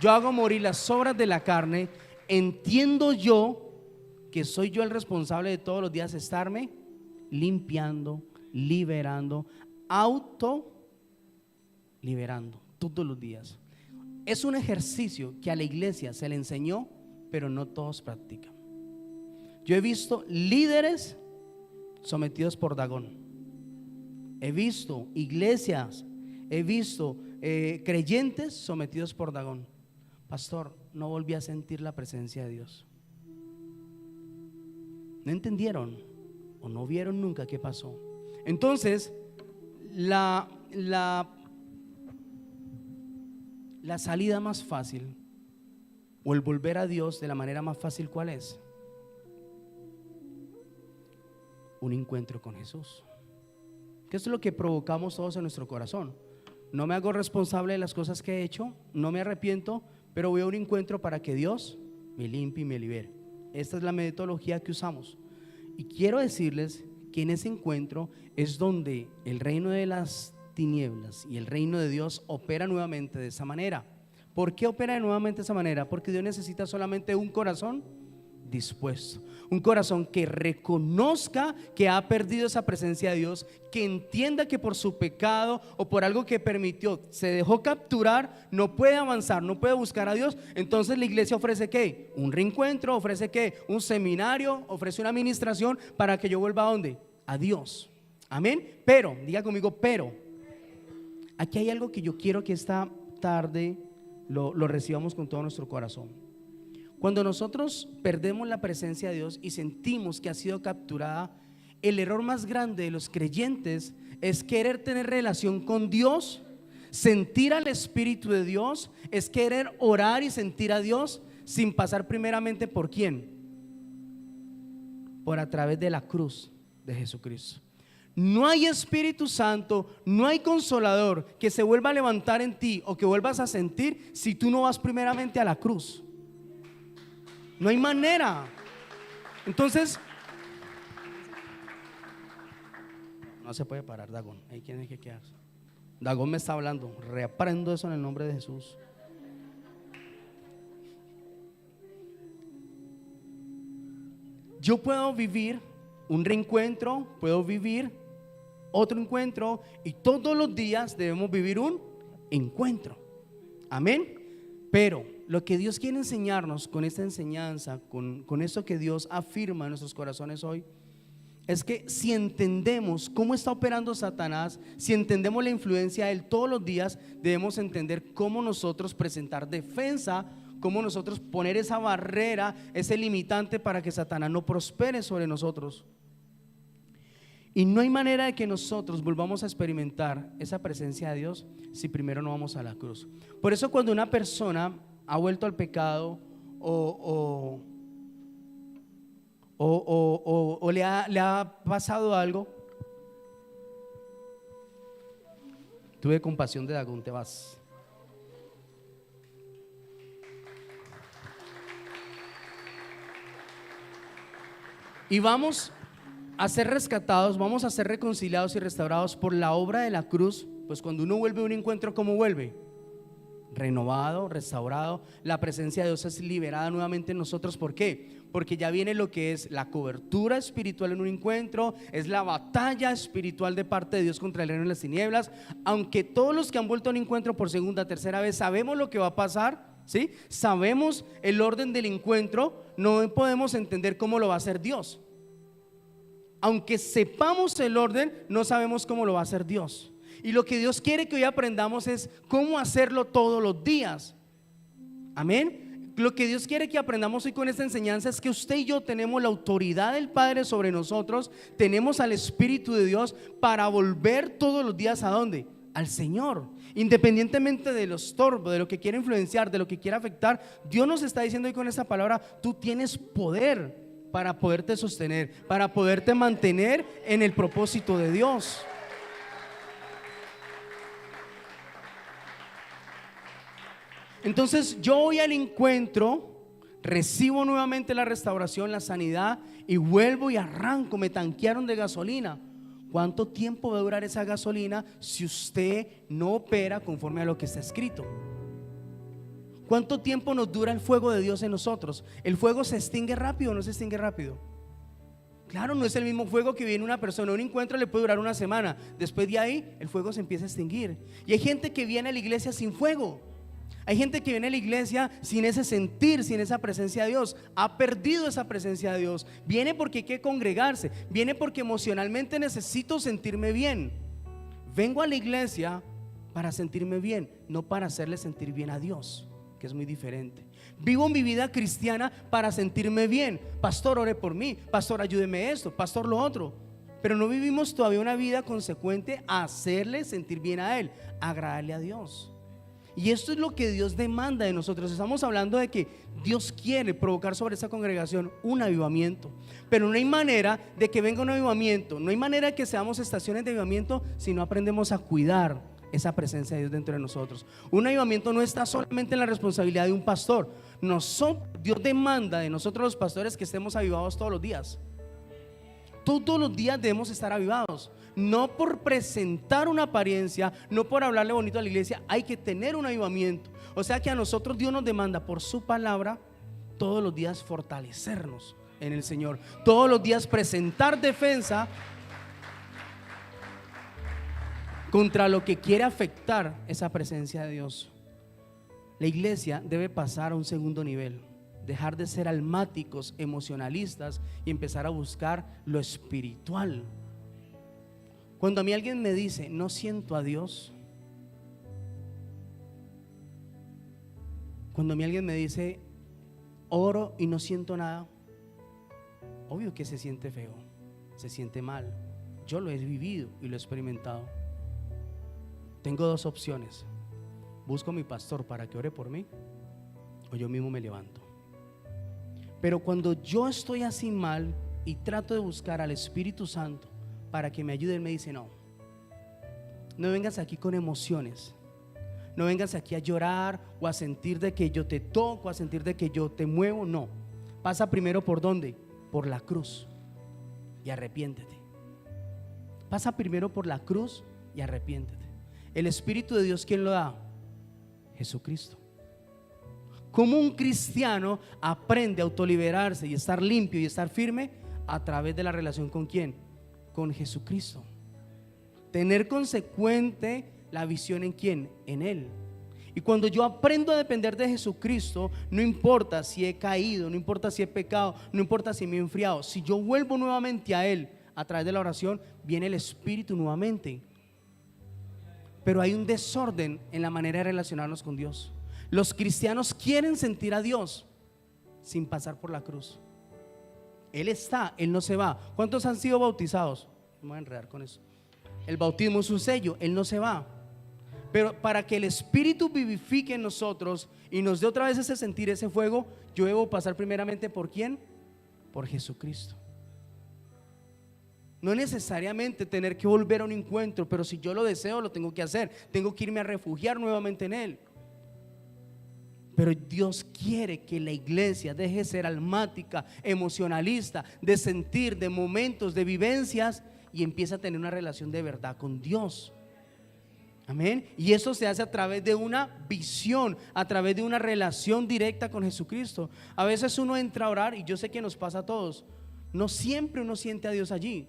yo hago morir las obras de la carne, entiendo yo que soy yo el responsable de todos los días estarme limpiando, liberando, autoliberando todos los días. Es un ejercicio que a la iglesia se le enseñó, pero no todos practican. Yo he visto líderes sometidos por Dagón, he visto iglesias, he visto creyentes sometidos por Dagón. Pastor, no volví a sentir la presencia de Dios. ¿No entendieron o no vieron nunca qué pasó? Entonces, la salida más fácil, o el volver a Dios de la manera más fácil, ¿cuál es? Un encuentro con Jesús. ¿Qué es lo que provocamos todos en nuestro corazón? No me hago responsable de las cosas que he hecho, no me arrepiento, pero voy a un encuentro para que Dios me limpie y me libere. Esta es la metodología que usamos. Y quiero decirles que en ese encuentro es donde el reino de las tinieblas y el reino de Dios opera nuevamente de esa manera. ¿Por qué opera nuevamente de esa manera? Porque Dios necesita solamente un corazón dispuesto, un corazón que reconozca que ha perdido esa presencia de Dios, que entienda que por su pecado o por algo que permitió se dejó capturar, no puede avanzar, no puede buscar a Dios. Entonces la iglesia ofrece ¿qué? Un reencuentro, ofrece ¿qué? Un seminario, ofrece una administración para que yo vuelva ¿a dónde? A Dios. Amén. Pero, diga conmigo, pero aquí hay algo que yo quiero que esta tarde lo recibamos con todo nuestro corazón. Cuando nosotros perdemos la presencia de Dios y sentimos que ha sido capturada, el error más grande de los creyentes es querer tener relación con Dios, sentir al Espíritu de Dios, es querer orar y sentir a Dios sin pasar primeramente ¿por quién? Por a través de la cruz de Jesucristo. No hay Espíritu Santo, no hay Consolador que se vuelva a levantar en ti o que vuelvas a sentir si tú no vas primeramente a la cruz. No hay manera. Entonces, no se puede parar, Dagón. Ahí tiene que quedarse. Dagón me está hablando. Reaprendo eso en el nombre de Jesús. Yo puedo vivir un reencuentro, puedo vivir otro encuentro, y todos los días debemos vivir un encuentro. Amén. Pero lo que Dios quiere enseñarnos con esta enseñanza, con esto que Dios afirma en nuestros corazones hoy, es que si entendemos cómo está operando Satanás, si entendemos la influencia de él todos los días, debemos entender cómo nosotros presentar defensa, cómo nosotros poner esa barrera, ese limitante para que Satanás no prospere sobre nosotros. Y no hay manera de que nosotros volvamos a experimentar esa presencia de Dios si primero no vamos a la cruz. Por eso cuando una persona ha vuelto al pecado o le ha pasado algo, tuve compasión de Dagón, te vas. Y vamos a ser rescatados, vamos a ser reconciliados y restaurados por la obra de la cruz. Pues cuando uno vuelve a un encuentro, ¿cómo vuelve? renovado, restaurado. La presencia de Dios es liberada nuevamente en nosotros. ¿Por qué? Porque ya viene lo que es la cobertura espiritual en un encuentro, es la batalla espiritual de parte de Dios contra el reino de las tinieblas. Aunque todos los que han vuelto a un encuentro por segunda, tercera vez sabemos lo que va a pasar, ¿sí? Sabemos el orden del encuentro, no podemos entender cómo lo va a hacer Dios. Aunque sepamos el orden, no sabemos cómo lo va a hacer Dios. Y lo que Dios quiere que hoy aprendamos es cómo hacerlo todos los días. Amén. Lo que Dios quiere que aprendamos hoy con esta enseñanza es que usted y yo tenemos la autoridad del Padre sobre nosotros, tenemos al Espíritu de Dios para volver todos los días ¿a dónde? Al Señor. Independientemente de lo estorbo, de lo que quiera influenciar, de lo que quiera afectar, Dios nos está diciendo hoy con esta palabra: tú tienes poder para poderte sostener, para poderte mantener en el propósito de Dios. Entonces yo voy al encuentro, recibo nuevamente la restauración, la sanidad, y vuelvo y arranco. Me tanquearon de gasolina. ¿Cuánto tiempo va a durar esa gasolina si usted no opera conforme a lo que está escrito? ¿Cuánto tiempo nos dura el fuego de Dios en nosotros? ¿El fuego se extingue rápido o no se extingue rápido? Claro, no es el mismo fuego que viene una persona. Un encuentro le puede durar una semana. Después de ahí el fuego se empieza a extinguir. Y hay gente que viene a la iglesia sin fuego. Hay gente que viene a la iglesia sin ese sentir, sin esa presencia de Dios. Ha perdido esa presencia de Dios. Viene porque hay que congregarse. Viene porque emocionalmente necesito sentirme bien. Vengo a la iglesia para sentirme bien, no para hacerle sentir bien a Dios, que es muy diferente. Vivo mi vida cristiana para sentirme bien. Pastor, ore por mí. Pastor, ayúdeme esto. Pastor, lo otro. Pero no vivimos todavía una vida consecuente a hacerle sentir bien a Él, a agradarle a Dios. Y esto es lo que Dios demanda de nosotros. Estamos hablando de que Dios quiere provocar sobre esa congregación un avivamiento. Pero no hay manera de que venga un avivamiento, no hay manera de que seamos estaciones de avivamiento si no aprendemos a cuidar esa presencia de Dios dentro de nosotros. Un avivamiento no está solamente en la responsabilidad de un pastor. Dios demanda de nosotros los pastores que estemos avivados todos los días. Todos los días debemos estar avivados. No por presentar una apariencia, no por hablarle bonito a la iglesia. Hay que tener un avivamiento. O sea que a nosotros Dios nos demanda por su palabra todos los días fortalecernos en el Señor. Todos los días presentar defensa contra lo que quiere afectar esa presencia de Dios. La iglesia debe pasar a un segundo nivel, dejar de ser almáticos, emocionalistas y empezar a buscar lo espiritual. Cuando a mí alguien me dice no siento a Dios, cuando a mí alguien me dice oro y no siento nada, obvio que se siente feo, se siente mal. Yo lo he vivido y lo he experimentado. Tengo dos opciones: busco a mi pastor para que ore por mí, o yo mismo me levanto. Pero cuando yo estoy así mal y trato de buscar al Espíritu Santo para que me ayude, Él me dice no vengas aquí con emociones, no vengas aquí a llorar o a sentir de que yo te toco, a sentir de que yo te muevo. No, pasa primero por ¿dónde? Por la cruz y arrepiéntete. Pasa primero por la cruz y arrepiéntete. El Espíritu de Dios, ¿quién lo da? Jesucristo. ¿Cómo un cristiano aprende a autoliberarse y estar limpio y estar firme? A través de la relación ¿con quién? Con Jesucristo. Tener consecuente la visión ¿en quién? En Él. Y cuando yo aprendo a depender de Jesucristo, no importa si he caído, no importa si he pecado, no importa si me he enfriado, si yo vuelvo nuevamente a Él a través de la oración, viene el Espíritu nuevamente. Pero hay un desorden en la manera de relacionarnos con Dios. Los cristianos quieren sentir a Dios sin pasar por la cruz. Él está, Él no se va. ¿Cuántos han sido bautizados? Me voy a enredar con eso. El bautismo es un sello, Él no se va. Pero para que el Espíritu vivifique en nosotros y nos dé otra vez ese sentir, ese fuego, yo debo pasar primeramente ¿por quién? Por Jesucristo. No necesariamente tener que volver a un encuentro, pero si yo lo deseo, lo tengo que hacer. Tengo que irme a refugiar nuevamente en Él. Pero Dios quiere que la iglesia deje de ser almática, emocionalista, de sentir, de momentos, de vivencias, y empiece a tener una relación de verdad con Dios. Amén. Y eso se hace a través de una visión, a través de una relación directa con Jesucristo. A veces uno entra a orar, y yo sé que nos pasa a todos, no siempre uno siente a Dios allí.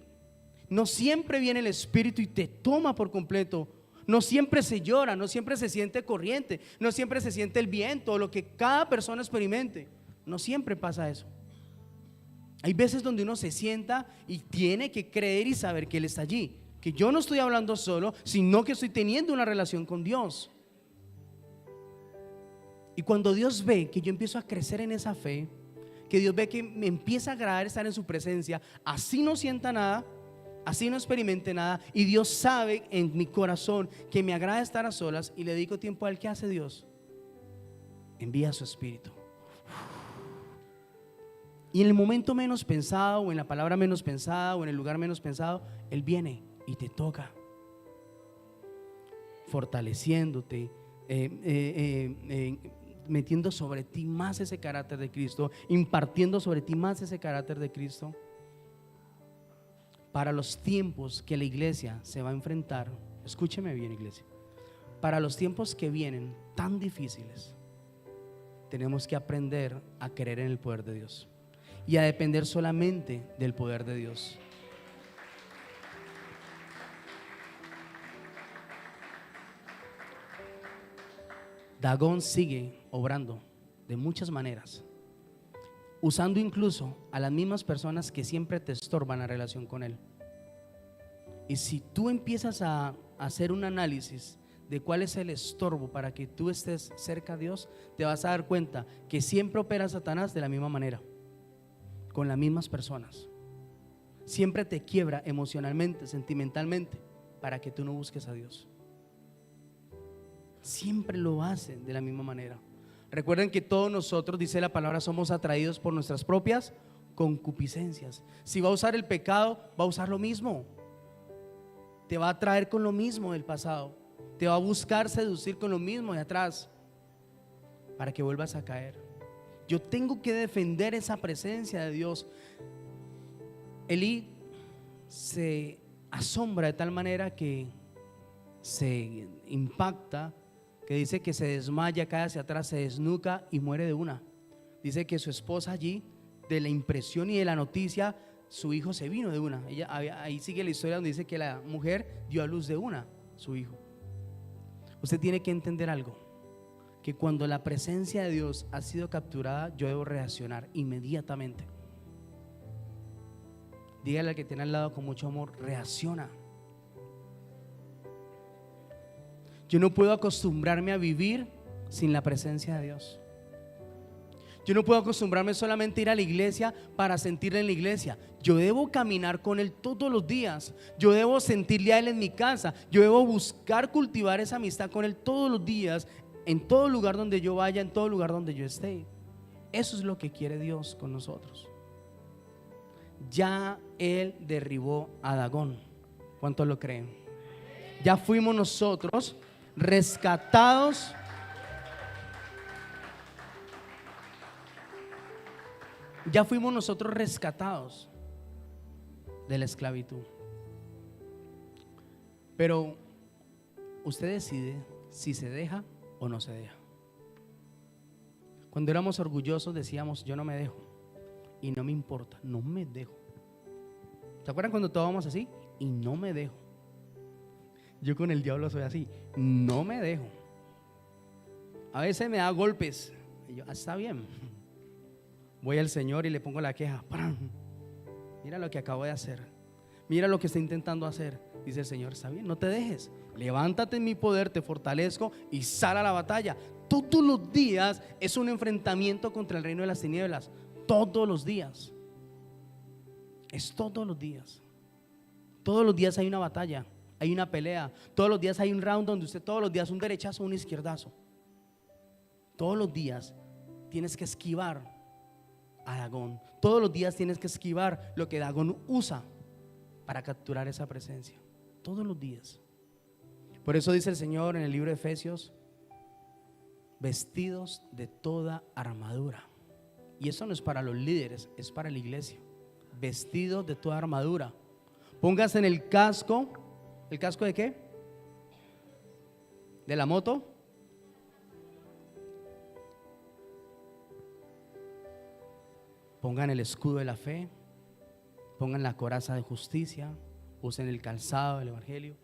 No siempre viene el Espíritu y te toma por completo. No siempre se llora, no siempre se siente corriente, no siempre se siente el viento o lo que cada persona experimente. No siempre pasa eso. Hay veces donde uno se sienta y tiene que creer y saber que Él está allí, que yo no estoy hablando solo, sino que estoy teniendo una relación con Dios. Y cuando Dios ve que yo empiezo a crecer en esa fe, que Dios ve que me empieza a agradar estar en su presencia, así no sienta nada, así no experimente nada, y Dios sabe en mi corazón que me agrada estar a solas y le dedico tiempo a Él, ¿qué hace Dios? Envía su Espíritu. Y en el momento menos pensado, o en la palabra menos pensada, o en el lugar menos pensado, Él viene y te toca, fortaleciéndote, metiendo sobre ti más ese carácter de Cristo, impartiendo sobre ti más ese carácter de Cristo, para los tiempos que la iglesia se va a enfrentar. Escúcheme bien, iglesia, para los tiempos que vienen tan difíciles, tenemos que aprender a creer en el poder de Dios y a depender solamente del poder de Dios. Dagón sigue obrando de muchas maneras, usando incluso a las mismas personas que siempre te estorban la relación con Él. Y si tú empiezas a hacer un análisis de cuál es el estorbo para que tú estés cerca de Dios, te vas a dar cuenta que siempre opera Satanás de la misma manera, con las mismas personas. Siempre te quiebra emocionalmente, sentimentalmente, para que tú no busques a Dios. Siempre lo hacen de la misma manera. Recuerden que todos nosotros, dice la palabra, somos atraídos por nuestras propias concupiscencias. Si va a usar el pecado, va a usar lo mismo. Te va a atraer con lo mismo del pasado. Te va a buscar seducir con lo mismo de atrás, para que vuelvas a caer. Yo tengo que defender esa presencia de Dios. Elí se asombra de tal manera que se impacta, que dice que se desmaya, cae hacia atrás, se desnuca y muere de una. Dice que su esposa allí, de la impresión y de la noticia, su hijo se vino de una. Ahí sigue la historia donde dice que la mujer dio a luz de una, su hijo. Usted tiene que entender algo, que cuando la presencia de Dios ha sido capturada, yo debo reaccionar inmediatamente. Dígale al que tiene al lado con mucho amor, reacciona. Yo no puedo acostumbrarme a vivir sin la presencia de Dios. Yo no puedo acostumbrarme solamente a ir a la iglesia para sentirle en la iglesia. Yo debo caminar con Él todos los días. Yo debo sentirle a Él en mi casa. Yo debo buscar cultivar esa amistad con Él todos los días, en todo lugar donde yo vaya, en todo lugar donde yo esté. Eso es lo que quiere Dios con nosotros. Ya Él derribó a Dagón. ¿Cuántos lo creen? Ya fuimos nosotros rescatados. Ya fuimos nosotros rescatados de la esclavitud. Pero usted decide si se deja o no se deja. Cuando éramos orgullosos decíamos, yo no me dejo y no me importa, no me dejo. ¿Se acuerdan cuando todos así? Y no me dejo. Yo con el diablo soy así, no me dejo. A veces me da golpes y yo, está bien. Voy al Señor y le pongo la queja. ¡Pam! Mira lo que acabo de hacer. Mira lo que está intentando hacer. Dice el Señor, está bien, no te dejes. Levántate en mi poder, te fortalezco y sal a la batalla. Todos los días es un enfrentamiento contra el reino de las tinieblas. Todos los días. Es todos los días. Todos los días hay una batalla, hay una pelea. Todos los días hay un round donde usted todos los días un derechazo, un izquierdazo. Todos los días tienes que esquivar a Dagón. Todos los días tienes que esquivar lo que Dagón usa para capturar esa presencia. Todos los días. Por eso dice el Señor en el libro de Efesios, vestidos de toda armadura. Y eso no es para los líderes, es para la iglesia. Vestidos de toda armadura. Póngase en el casco. ¿El casco de qué? de la moto. Pongan el escudo de la fe, pongan la coraza de justicia, usen el calzado del evangelio.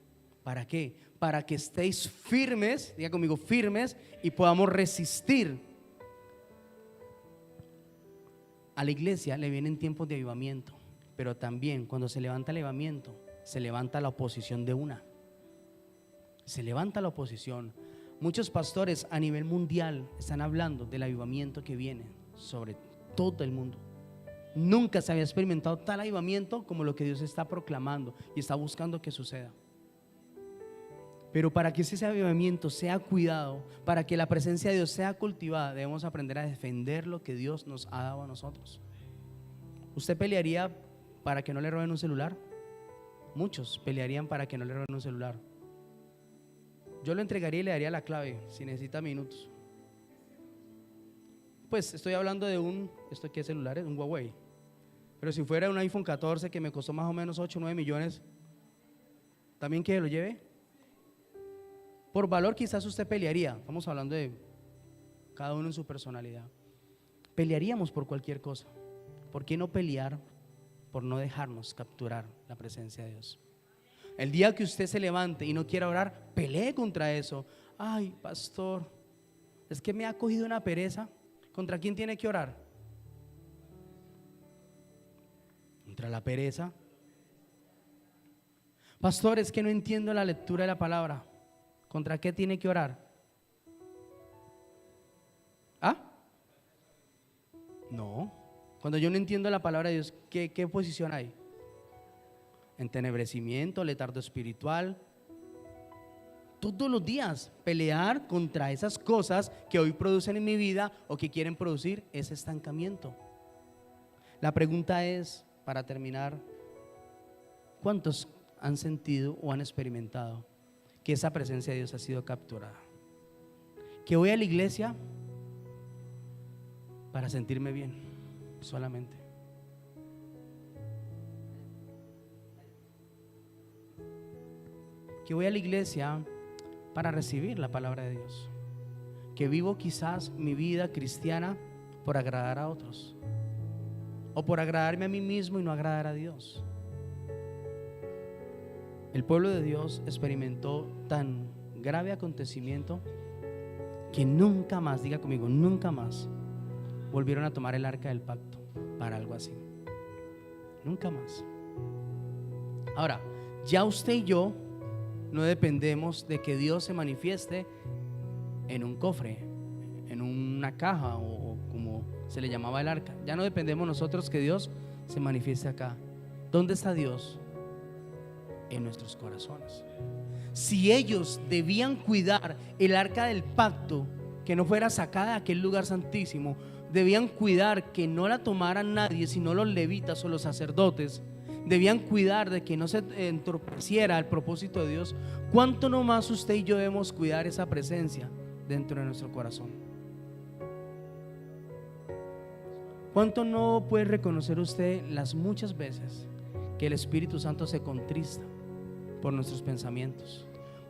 ¿Para qué? Para que estéis firmes, diga conmigo, firmes, y podamos resistir. A la iglesia le vienen tiempos de avivamiento, pero también cuando se levanta el avivamiento, se levanta la oposición de una. Se levanta la oposición. Muchos pastores a nivel mundial están hablando del avivamiento que viene sobre todo el mundo. Nunca se había experimentado tal avivamiento como lo que Dios está proclamando y está buscando que suceda. Pero para que ese avivamiento sea cuidado, para que la presencia de Dios sea cultivada, debemos aprender a defender lo que Dios nos ha dado a nosotros. ¿Usted pelearía para que no le roben un celular? Muchos pelearían para que no le roben un celular. Yo lo entregaría y le daría la clave si necesita minutos. Pues estoy hablando de ¿esto qué celular es? Un Huawei. Pero si fuera un iPhone 14 que me costó más o menos 8 o 9 millones, ¿también que lo lleve? Por valor quizás usted pelearía. Estamos hablando de cada uno en su personalidad. Pelearíamos por cualquier cosa. ¿Por qué no pelear por no dejarnos capturar la presencia de Dios? El día que usted se levante y no quiera orar, pelee contra eso. Ay, pastor, es que me ha cogido una pereza. ¿Contra quién tiene que orar? Contra la pereza. Pastor, es que no entiendo la lectura de la palabra. ¿Contra qué tiene que orar? ¿Ah? No. Cuando yo no entiendo la palabra de Dios, ¿qué posición hay? Entenebrecimiento, letargo espiritual. Todos los días pelear contra esas cosas que hoy producen en mi vida o que quieren producir ese estancamiento. La pregunta es, para terminar, ¿cuántos han sentido o han experimentado que esa presencia de Dios ha sido capturada? Que voy a la iglesia para sentirme bien solamente. Que voy a la iglesia para recibir la palabra de Dios. Que vivo quizás mi vida cristiana por agradar a otros, o por agradarme a mí mismo y no agradar a Dios. El pueblo de Dios experimentó tan grave acontecimiento que nunca más, diga conmigo, nunca más volvieron a tomar el arca del pacto para algo así. Nunca más. Ahora, ya usted y yo no dependemos de que Dios se manifieste en un cofre, en una caja o como se le llamaba el arca. Ya no dependemos nosotros que Dios se manifieste acá. ¿Dónde está Dios? En nuestros corazones. Si ellos debían cuidar el arca del pacto, que no fuera sacada de aquel lugar santísimo, debían cuidar que no la tomaran nadie sino los levitas o los sacerdotes, debían cuidar de que no se entorpeciera el propósito de Dios. ¿Cuánto no más usted y yo debemos cuidar esa presencia dentro de nuestro corazón? ¿Cuánto no puede reconocer usted las muchas veces que el Espíritu Santo se contrista por nuestros pensamientos,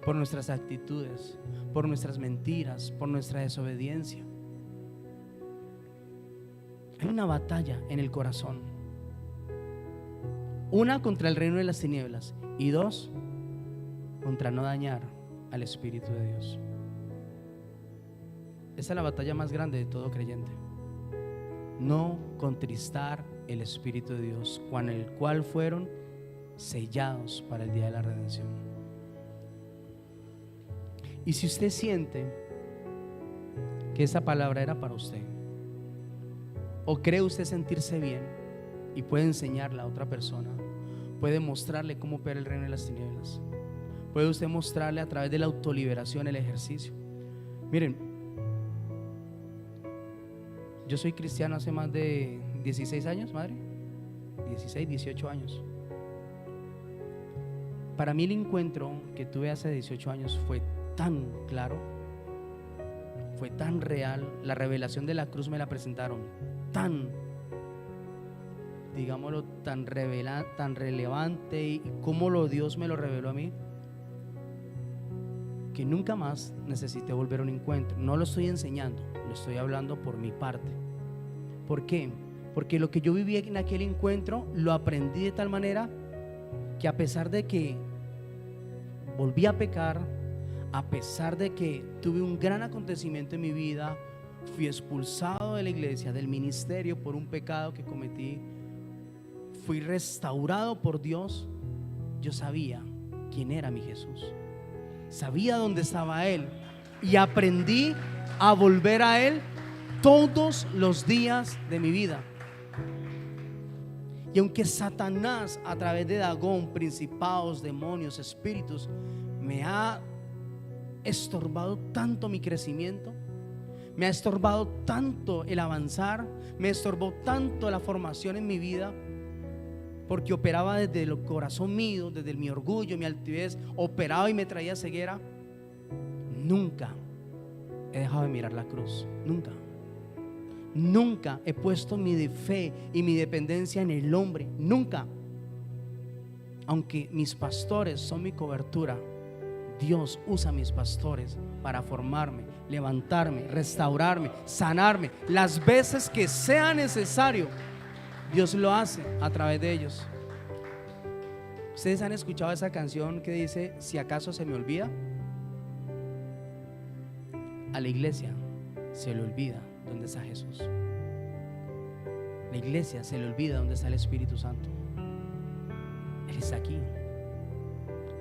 por nuestras actitudes, por nuestras mentiras, por nuestra desobediencia? Hay una batalla en el corazón. Una, contra el reino de las tinieblas, y dos, contra no dañar al Espíritu de Dios. Esa es la batalla más grande de todo creyente. No contristar el Espíritu de Dios, con el cual fueron sellados para el día de la redención. Y si usted siente que esa palabra era para usted, o cree usted sentirse bien y puede enseñarla a otra persona, puede mostrarle cómo opera el reino de las tinieblas, puede usted mostrarle a través de la autoliberación el ejercicio. Miren, yo soy cristiano hace más de 16 años, madre, 16, 18 años. Para mí el encuentro que tuve hace 18 años fue tan claro, fue tan real. La revelación de la cruz me la presentaron tan, digámoslo, tan relevante, y cómo Dios me lo reveló a mí, que nunca más necesité volver a un encuentro. No lo estoy enseñando, lo estoy hablando por mi parte. ¿Por qué? Porque lo que yo viví en aquel encuentro lo aprendí de tal manera que, a pesar de que volví a pecar, a pesar de que tuve un gran acontecimiento en mi vida, fui expulsado de la iglesia, del ministerio, por un pecado que cometí, fui restaurado por Dios. Yo sabía quién era mi Jesús, sabía dónde estaba Él, y aprendí a volver a Él todos los días de mi vida. Y aunque Satanás, a través de Dagón, principados, demonios, espíritus, me ha estorbado tanto mi crecimiento, me ha estorbado tanto el avanzar, me estorbó tanto la formación en mi vida, porque operaba desde el corazón mío, desde mi orgullo, mi altivez, operaba y me traía ceguera. Nunca he dejado de mirar la cruz, nunca. Nunca he puesto mi fe y mi dependencia en el hombre, nunca. Aunque mis pastores son mi cobertura, Dios usa a mis pastores para formarme, levantarme, restaurarme, sanarme. Las veces que sea necesario, Dios lo hace a través de ellos. ¿Ustedes han escuchado esa canción que dice: si acaso se me olvida? A la iglesia se le olvida dónde está Jesús. La iglesia se le olvida dónde está el Espíritu Santo. Él está aquí.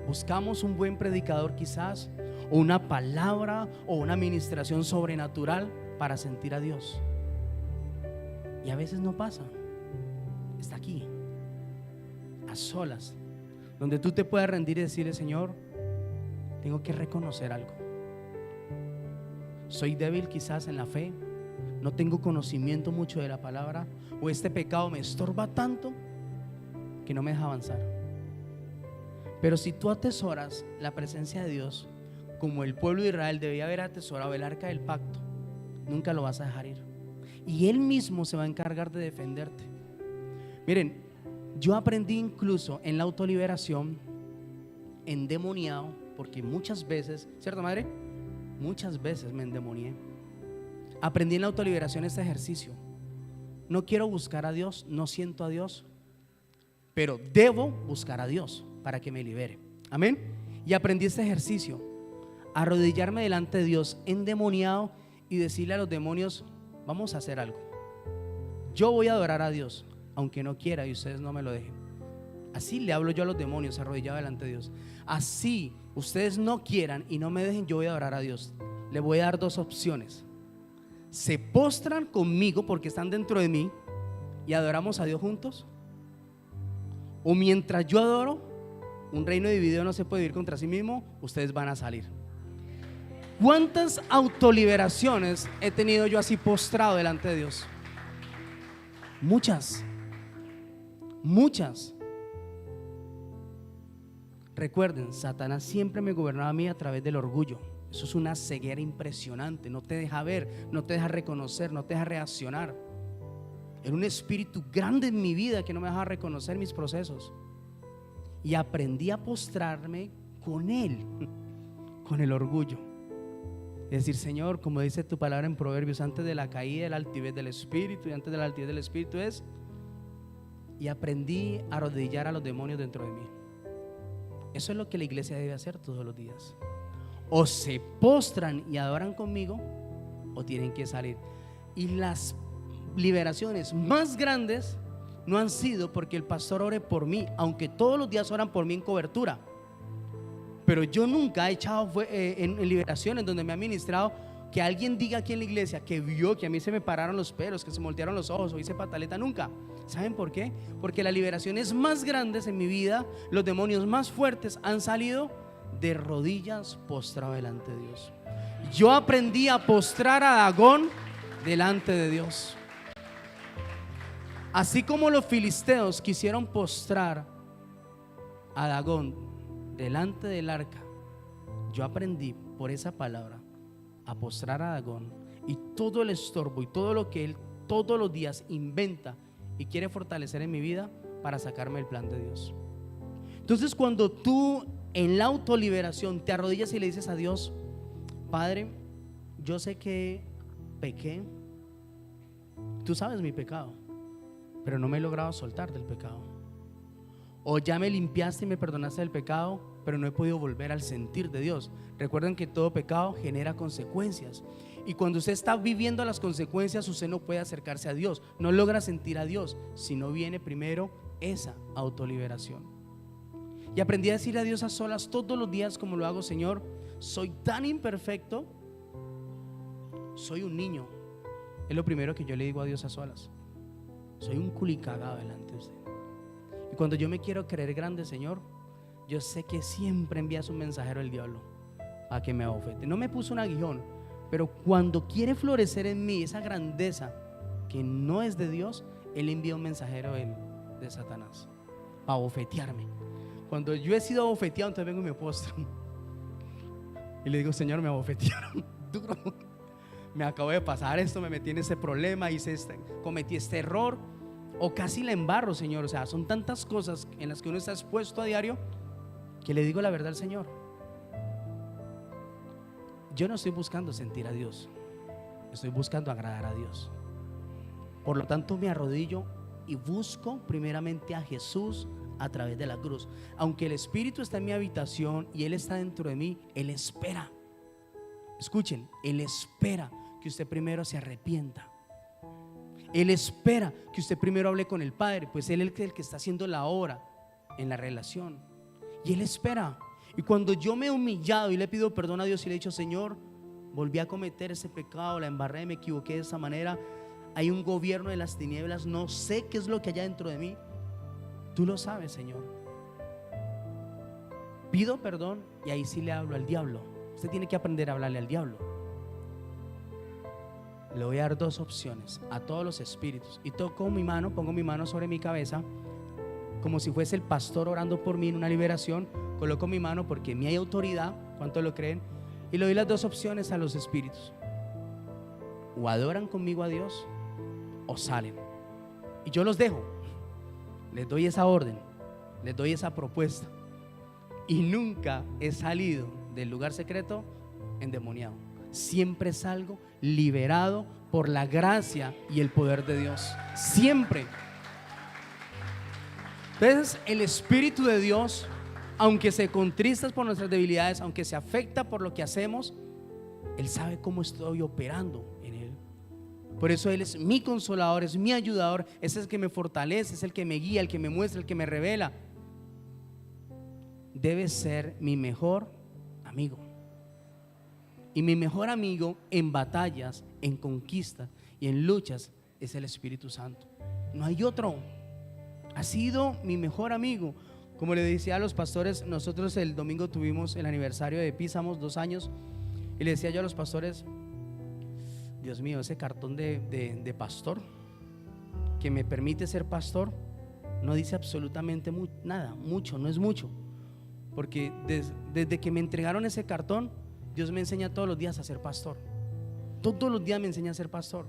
Buscamos un buen predicador quizás, o una palabra o una administración sobrenatural para sentir a Dios, y a veces no pasa. Está aquí, a solas, donde tú te puedas rendir y decirle: Señor, tengo que reconocer algo. Soy débil quizás en la fe, no tengo conocimiento mucho de la palabra, o este pecado me estorba tanto que no me deja avanzar. Pero si tú atesoras la presencia de Dios, como el pueblo de Israel debía haber atesorado el arca del pacto, nunca lo vas a dejar ir, y Él mismo se va a encargar de defenderte. Miren, yo aprendí incluso en la autoliberación, endemoniado, porque muchas veces, ¿cierto, madre? Muchas veces me endemonié. Aprendí en la autoliberación este ejercicio: no quiero buscar a Dios, no siento a Dios, pero debo buscar a Dios para que me libere. Amén. Y aprendí este ejercicio: arrodillarme delante de Dios endemoniado y decirle a los demonios: vamos a hacer algo. Yo voy a adorar a Dios, aunque no quiera y ustedes no me lo dejen. Así le hablo yo a los demonios, arrodillado delante de Dios. Así ustedes no quieran y no me dejen, yo voy a adorar a Dios. Le voy a dar dos opciones: se postran conmigo porque están dentro de mí y adoramos a Dios juntos, o mientras yo adoro, un reino dividido no se puede vivir contra sí mismo, ustedes van a salir. ¿Cuántas autoliberaciones he tenido yo así postrado delante de Dios? Muchas, muchas. Recuerden, Satanás siempre me gobernaba a mí a través del orgullo. Eso es una ceguera impresionante. No te deja ver, no te deja reconocer, no te deja reaccionar. Era un espíritu grande en mi vida que no me dejaba reconocer mis procesos. Y aprendí a postrarme con él, con el orgullo. Es decir: Señor, como dice tu palabra en Proverbios, antes de la caída, la altivez del espíritu, y antes de la altivez del espíritu es. Y aprendí a arrodillar a los demonios dentro de mí. Eso es lo que la iglesia debe hacer todos los días. O se postran y adoran conmigo, o tienen que salir. Y las liberaciones más grandes no han sido porque el pastor ore por mí, aunque todos los días oran por mí en cobertura. Pero yo nunca he echado en liberaciones donde me ha ministrado, que alguien diga aquí en la iglesia que vio que a mí se me pararon los pelos, que se me voltearon los ojos o hice pataleta. Nunca. ¿Saben por qué? Porque las liberaciones más grandes en mi vida, los demonios más fuertes, han salido de rodillas postrado delante de Dios. Yo aprendí a postrar a Dagón delante de Dios. Así como los filisteos quisieron postrar a Dagón delante del arca, yo aprendí por esa palabra a postrar a Dagón y todo el estorbo y todo lo que él todos los días inventa y quiere fortalecer en mi vida para sacarme del plan de Dios. Entonces, cuando tú en la autoliberación te arrodillas y le dices a Dios: Padre, yo sé que pequé, tú sabes mi pecado, pero no me he logrado soltar del pecado. O ya me limpiaste y me perdonaste del pecado, pero no he podido volver al sentir de Dios. Recuerden que todo pecado genera consecuencias, y cuando usted está viviendo las consecuencias, usted no puede acercarse a Dios, no logra sentir a Dios si no viene primero esa autoliberación. Y aprendí a decirle a Dios a solas todos los días, como lo hago: Señor, soy tan imperfecto, soy un niño. Es lo primero que yo le digo a Dios a solas: soy un culicagado delante de usted. Y cuando yo me quiero creer grande, Señor, yo sé que siempre envías un mensajero del diablo a que me abofete. No me puso un aguijón, pero cuando quiere florecer en mí esa grandeza que no es de Dios, Él envía un mensajero de Satanás para abofetearme. Cuando yo he sido abofeteado, entonces vengo y me postro y le digo: Señor, me abofetearon duro, me acabo de pasar esto, me metí en este problema, cometí este error, o casi la embarro, Señor. O sea, son tantas cosas en las que uno está expuesto a diario, que le digo la verdad al Señor: yo no estoy buscando sentir a Dios, estoy buscando agradar a Dios. Por lo tanto, me arrodillo y busco primeramente a Jesús a través de la cruz. Aunque el Espíritu está en mi habitación y Él está dentro de mí, Él espera. Escuchen, Él espera que usted primero se arrepienta. Él espera que usted primero hable con el Padre, pues Él es el que está haciendo la obra en la relación. Y Él espera. Y cuando yo me he humillado y le pido perdón a Dios y le he dicho: Señor, volví a cometer ese pecado, la embarré, me equivoqué de esa manera, hay un gobierno de las tinieblas, no sé qué es lo que hay dentro de mí, tú lo sabes, Señor. Pido perdón y ahí sí le hablo al diablo. Usted tiene que aprender a hablarle al diablo. Le voy a dar dos opciones a todos los espíritus, y toco mi mano, pongo mi mano sobre mi cabeza como si fuese el pastor orando por mí en una liberación. Coloco mi mano porque en mí hay autoridad, ¿cuánto lo creen? Y le doy las dos opciones a los espíritus: o adoran conmigo a Dios o salen. Y yo los dejo, les doy esa orden, les doy esa propuesta, y nunca he salido del lugar secreto endemoniado. Siempre salgo liberado por la gracia y el poder de Dios, siempre. Entonces, el Espíritu de Dios, aunque se contrista por nuestras debilidades, aunque se afecta por lo que hacemos, Él sabe cómo estoy operando en Él. Por eso Él es mi consolador, es mi ayudador, es el que me fortalece, es el que me guía, el que me muestra, el que me revela. Debe ser mi mejor amigo. Y mi mejor amigo en batallas, en conquistas y en luchas es el Espíritu Santo. No hay otro. Ha sido mi mejor amigo. Como le decía a los pastores, nosotros el domingo tuvimos el aniversario de Písamos, 2 años, y le decía yo a los pastores: Dios mío, ese cartón de pastor que me permite ser pastor no dice absolutamente nada, mucho, no es mucho, porque desde que me entregaron ese cartón, Dios me enseña todos los días a ser pastor. Todos los días me enseña a ser pastor.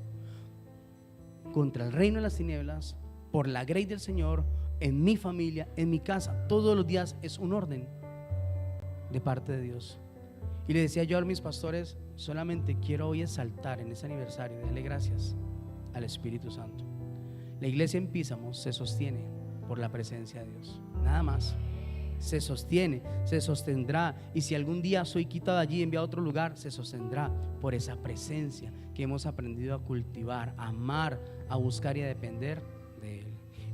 Contra el reino de las tinieblas, por la gracia del Señor, en mi familia, en mi casa, todos los días es un orden de parte de Dios. Y le decía yo a mis pastores: solamente quiero hoy exaltar en ese aniversario, darle gracias al Espíritu Santo. La iglesia en Písamos se sostiene por la presencia de Dios, nada más. Se sostiene, se sostendrá, y si algún día soy quitado allí y enviado a otro lugar, se sostendrá por esa presencia que hemos aprendido a cultivar, a amar, a buscar y a depender de Él.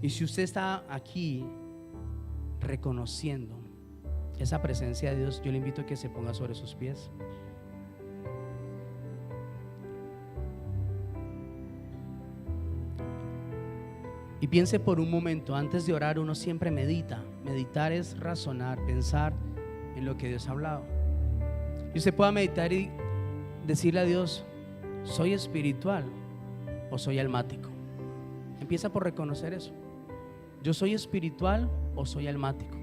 Y si usted está aquí reconociendo esa presencia de Dios, yo le invito a que se ponga sobre sus pies. Y piense por un momento, antes de orar uno siempre medita. Meditar es razonar, pensar en lo que Dios ha hablado. Y usted pueda meditar y decirle a Dios: ¿soy espiritual o soy almático? Empieza por reconocer eso. ¿Yo soy espiritual o soy almático?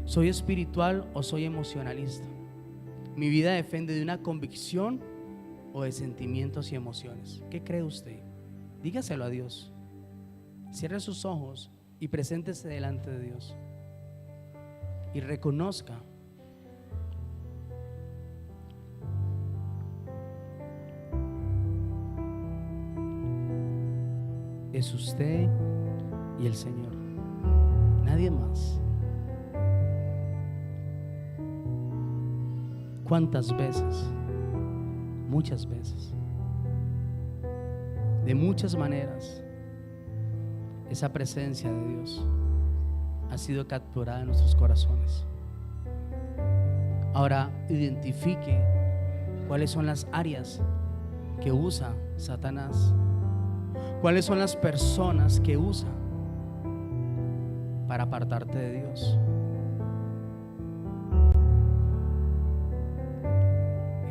¿Soy espiritual o soy emocionalista? ¿Mi vida depende de una convicción o de sentimientos y emociones? ¿Qué cree usted? Dígaselo a Dios. Cierre sus ojos y preséntese delante de Dios. y reconozca es usted y el Señor, nadie más. ¿Cuántas veces? Muchas veces, de muchas maneras, esa presencia de Dios ha sido capturada en nuestros corazones. Ahora identifique cuáles son las áreas que usa Satanás, cuáles son las personas que usa para apartarte de Dios.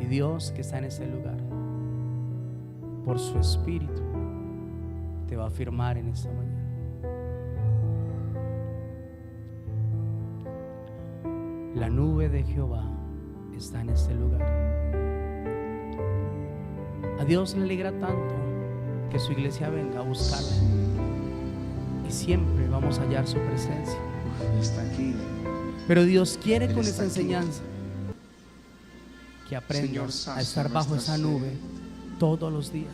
Y Dios, que está en ese lugar, por su Espíritu, te va a afirmar en esta mañana. La nube de Jehová está en este lugar. A Dios le alegra tanto que su iglesia venga a buscarle, y siempre vamos a hallar su presencia. Está aquí. Pero Dios quiere Él con está esa aquí. enseñanza que Señor, aprendas sacia a estar bajo nuestra esa sed. nube todos los días.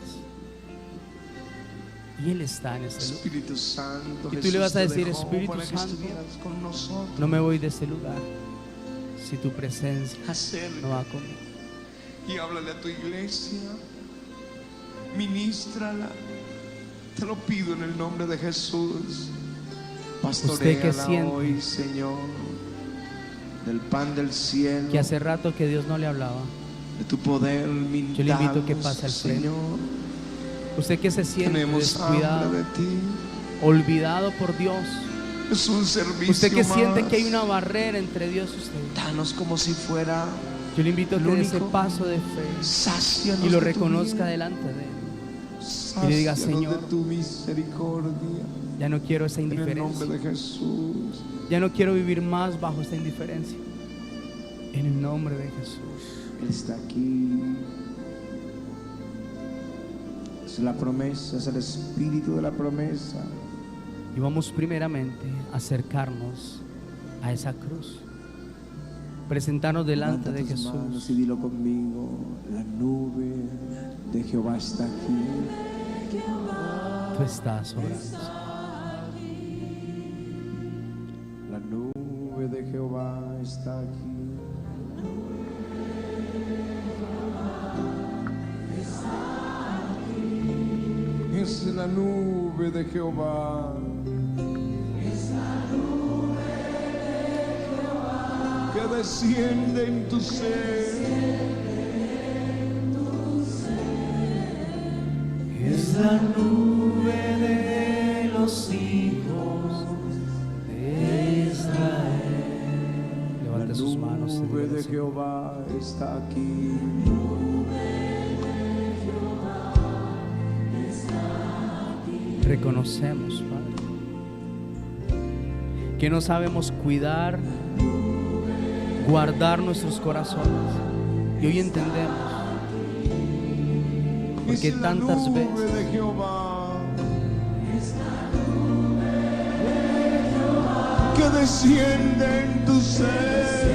Y Él está en ese lugar. Espíritu Santo, Y tú le vas a Jesús te decir: dejó Espíritu para que Santo, estuvieras con nosotros. no me voy de este lugar si tu presencia Acércate no va conmigo. y háblale a tu iglesia, ministrala. Te lo pido en el nombre de Jesús. Usted que Pastoréala siente hoy, Señor, del pan del cielo, que hace rato que Dios no le hablaba, de tu poder. yo le invito a que pase al frente. Señor, usted que se siente tenemos hambre descuidado, de ti. olvidado por Dios, Es un servicio usted que siente más. que hay una barrera entre Dios y usted, Danos como si fuera yo le invito a que el dé ese único. paso de fe Sácianos y lo de tu reconozca vida. delante de Él. Y le diga: Sácianos Señor, de tu misericordia. ya no quiero esa En el nombre indiferencia, de Jesús. ya no quiero vivir más bajo esta indiferencia. En el nombre de Jesús. Él está aquí. Es la promesa, es el espíritu de la promesa. Y vamos primeramente a acercarnos a esa cruz, presentarnos delante Levanta de tus manos Jesús. y dilo conmigo. La nube de Jehová está aquí. Tú estás obrando. La nube de Jehová está aquí. Es la nube de Jehová. Que desciende en tu ser. Es la nube de los hijos de Israel. Levante sus manos. La y nube dígale: de Señor, Jehová está aquí. reconocemos, Padre, que no sabemos cuidar, guardar nuestros corazones. Y hoy entendemos porque Es la tantas nube veces de Jehová que desciende en tu ser.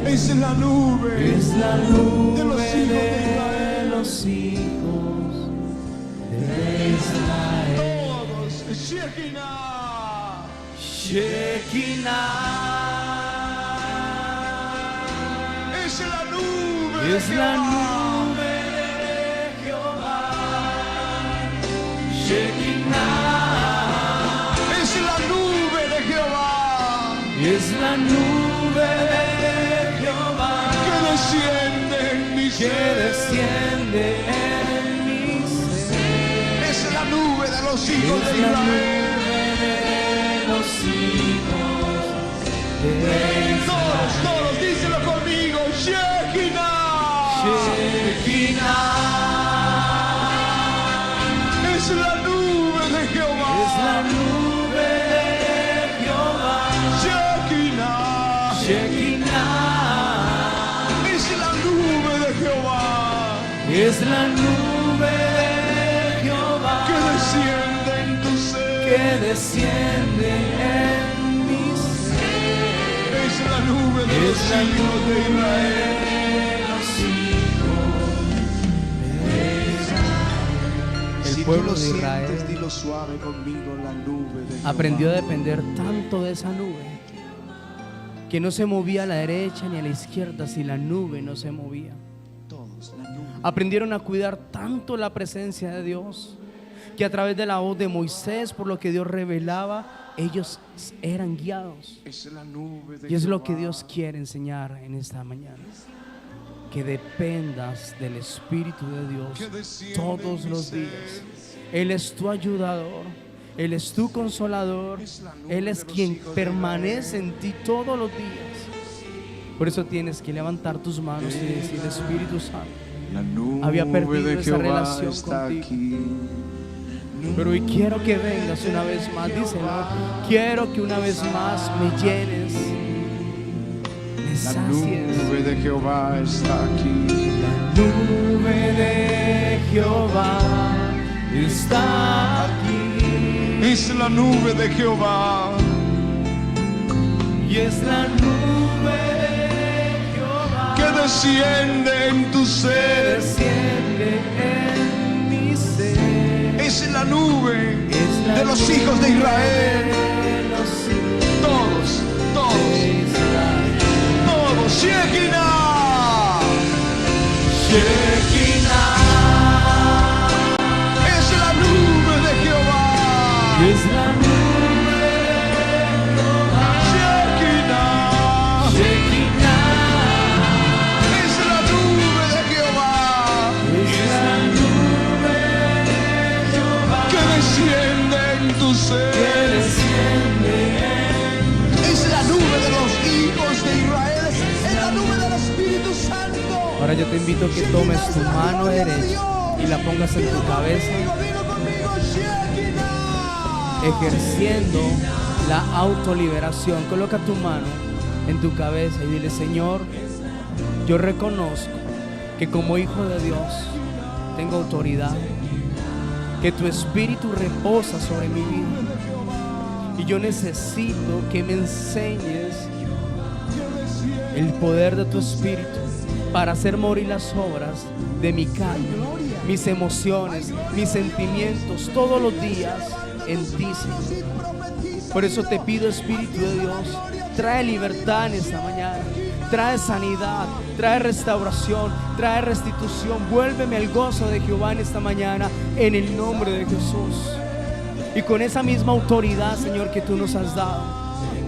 Es la nube de los hijos de los hijos de Israel. todos. Shekinah. Shekinah Es la nube de es la Jehová. nube de Jehová. Shekinah Es la nube de Jehová es la nube de Jehová que desciende en mi que ser. desciende en mi ser. Es la nube de los hijos de Es la Israel. nube de los hijos de Todos, díselo conmigo. Shekinah. Shekinah Es la nube de Jehová. es la nube de Jehová. Shekinah. Shekinah Es la nube de Jehová es la nube de Jehová que desciende en tu ser. que desciende en mi ser. Es la nube de los hijos de Israel. El pueblo de Israel dilo suave conmigo, la nube de aprendió a Jehová. depender tanto de esa nube que no se movía a la derecha ni a la izquierda si la nube no se movía. Todos, la nube. Aprendieron a cuidar tanto la presencia de Dios que a través de la voz de Moisés, por lo que Dios revelaba, ellos eran guiados. Es la nube de Y es lo que Jehová. Dios quiere enseñar en esta mañana. Que dependas del Espíritu de Dios todos los días. Él es tu ayudador, Él es tu consolador, Él es quien permanece en ti todos los días. Por eso tienes que levantar tus manos y decir: Espíritu Santo, La nube había perdido de esa Jehová relación está contigo. aquí. pero hoy quiero que vengas una vez más. Díselo: quiero que una vez más me llenes, me La sacies. nube de Jehová está aquí. Nube de Jehová está aquí, Es la nube de Jehová. y es la nube de Jehová Que desciende en tu que ser. desciende en mi ser. Es la nube Es la de los nube hijos de Israel. de los hijos Todos, todos, de Israel. todos. Shekinah. Shekinah, Es la nube de Jehová. es la nube de Jehová. Shekinah. Shekinah, Es la nube de Jehová. es la nube de Jehová Que desciende en tu que ser. desciende en. Es la nube de los hijos de Israel. Es la nube del Espíritu Santo. Ahora yo te invito a que tomes tu mano derecha y la pongas en tu cabeza, Dilo conmigo, Shekinah. ejerciendo la autoliberación. Coloca tu mano en tu cabeza y dile: Señor, yo reconozco que como hijo de Dios tengo autoridad, que tu espíritu reposa sobre mi vida, y yo necesito que me enseñes el poder de tu espíritu para hacer morir las obras de mi carne, mis emociones, mis sentimientos todos los días en ti, Señor. Por eso te pido, Espíritu de Dios, trae libertad en esta mañana, trae sanidad, trae restauración, trae restitución. Vuélveme al gozo de Jehová en esta mañana, en el nombre de Jesús. Y con esa misma autoridad, Señor, que tú nos has dado,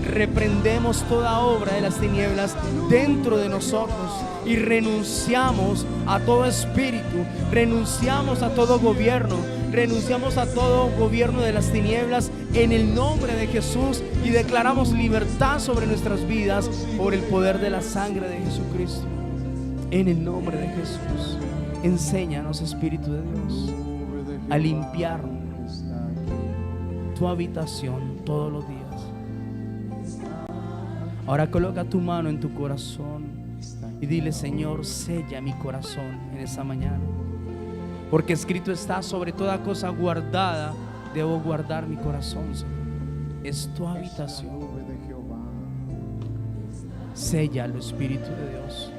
reprendemos toda obra de las tinieblas dentro de nosotros y renunciamos a todo espíritu, renunciamos a todo gobierno, renunciamos a todo gobierno de las tinieblas en el nombre de Jesús, y declaramos libertad sobre nuestras vidas por el poder de la sangre de Jesucristo. En el nombre de Jesús, enséñanos, Espíritu de Dios, a limpiar tu habitación todos los días. Ahora coloca tu mano en tu corazón y dile: Señor, sella mi corazón en esta mañana, porque escrito está: sobre toda cosa guardada debo guardar mi corazón, Señor. Es tu habitación. Séllalo, Espíritu de Dios.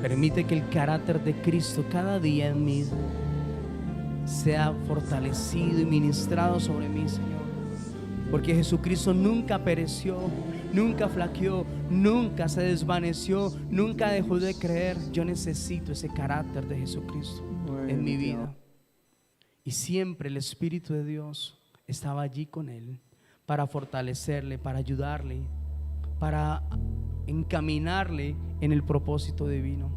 Permite que el carácter de Cristo cada día en mí sea fortalecido y ministrado sobre mí, Señor. Porque Jesucristo nunca pereció, nunca flaqueó, nunca se desvaneció, nunca dejó de creer. Yo necesito ese carácter de Jesucristo en mi vida. Y siempre el Espíritu de Dios estaba allí con él para fortalecerle, para ayudarle, para encaminarle en el propósito divino.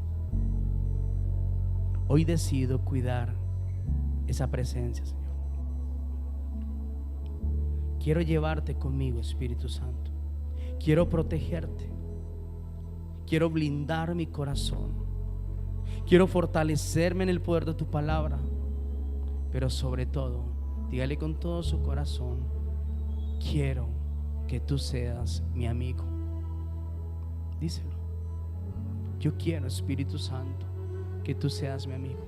Hoy decido cuidar esa presencia, Señor. Quiero llevarte conmigo, Espíritu Santo. Quiero protegerte. Quiero blindar mi corazón. Quiero fortalecerme en el poder de tu palabra. Pero sobre todo, dígale con todo su corazón: quiero que tú seas mi amigo. Díselo: yo quiero, Espíritu Santo, que tú seas mi amigo.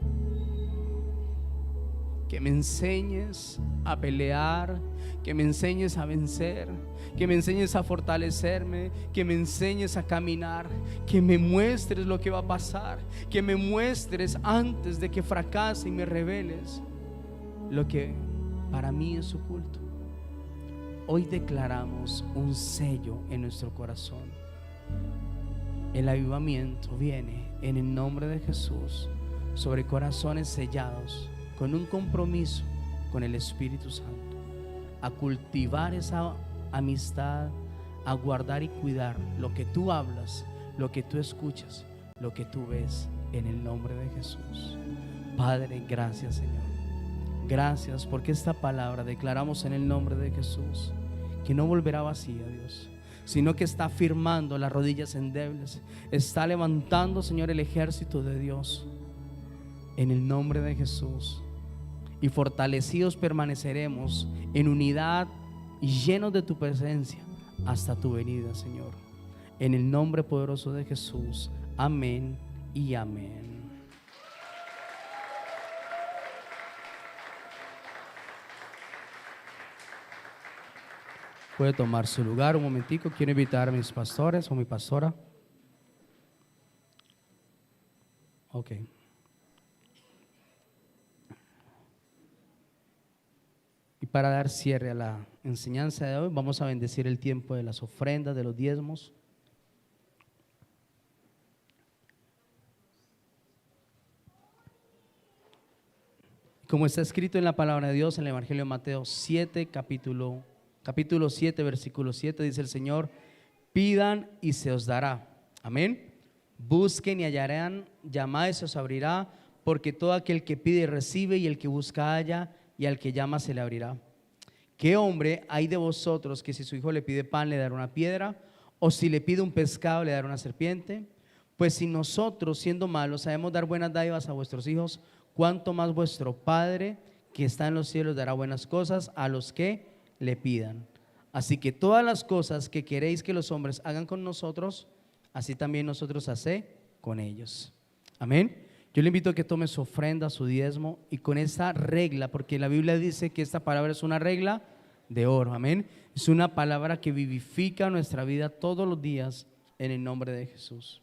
que me enseñes a pelear, que me enseñes a vencer, que me enseñes a fortalecerme, que me enseñes a caminar, que me muestres lo que va a pasar, que me muestres antes de que fracase y me reveles lo que para mí es oculto. Hoy declaramos un sello en nuestro corazón. El avivamiento viene en el nombre de Jesús sobre corazones sellados con un compromiso con el Espíritu Santo, a cultivar esa amistad, a guardar y cuidar lo que tú hablas, lo que tú escuchas, lo que tú ves, en el nombre de Jesús. Padre, gracias, Señor. Gracias porque esta palabra declaramos en el nombre de Jesús que no volverá vacía, Dios, sino que está firmando las rodillas endebles, está levantando, Señor, el ejército de Dios en el nombre de Jesús. Y fortalecidos permaneceremos en unidad y llenos de tu presencia hasta tu venida, Señor, en el nombre poderoso de Jesús. Amén y amén. Puede tomar su lugar un momentico. Quiero invitar a mis pastores o mi pastora. Ok. Y para dar cierre a la enseñanza de hoy, vamos a bendecir el tiempo de las ofrendas, de los diezmos. Como está escrito en la palabra de Dios en el Evangelio de Mateo 7, capítulo 7, versículo 7, dice el Señor: pidan y se os dará. Amén. Busquen y hallarán, llamad y se os abrirá, porque todo aquel que pide recibe, y el que busca halla, y al que llama se le abrirá. ¿Qué hombre hay de vosotros que si su hijo le pide pan le dará una piedra? ¿O si le pide un pescado le dará una serpiente? Pues si nosotros, siendo malos, sabemos dar buenas dádivas a vuestros hijos, cuánto más vuestro Padre que está en los cielos dará buenas cosas a los que le pidan. Así que todas las cosas que queréis que los hombres hagan con nosotros, así también nosotros haced con ellos. Amén. Yo le invito a que tome su ofrenda, su diezmo, y con esa regla, porque la Biblia dice que esta palabra es una regla de oro. Amén. Es una palabra que vivifica nuestra vida todos los días en el nombre de Jesús.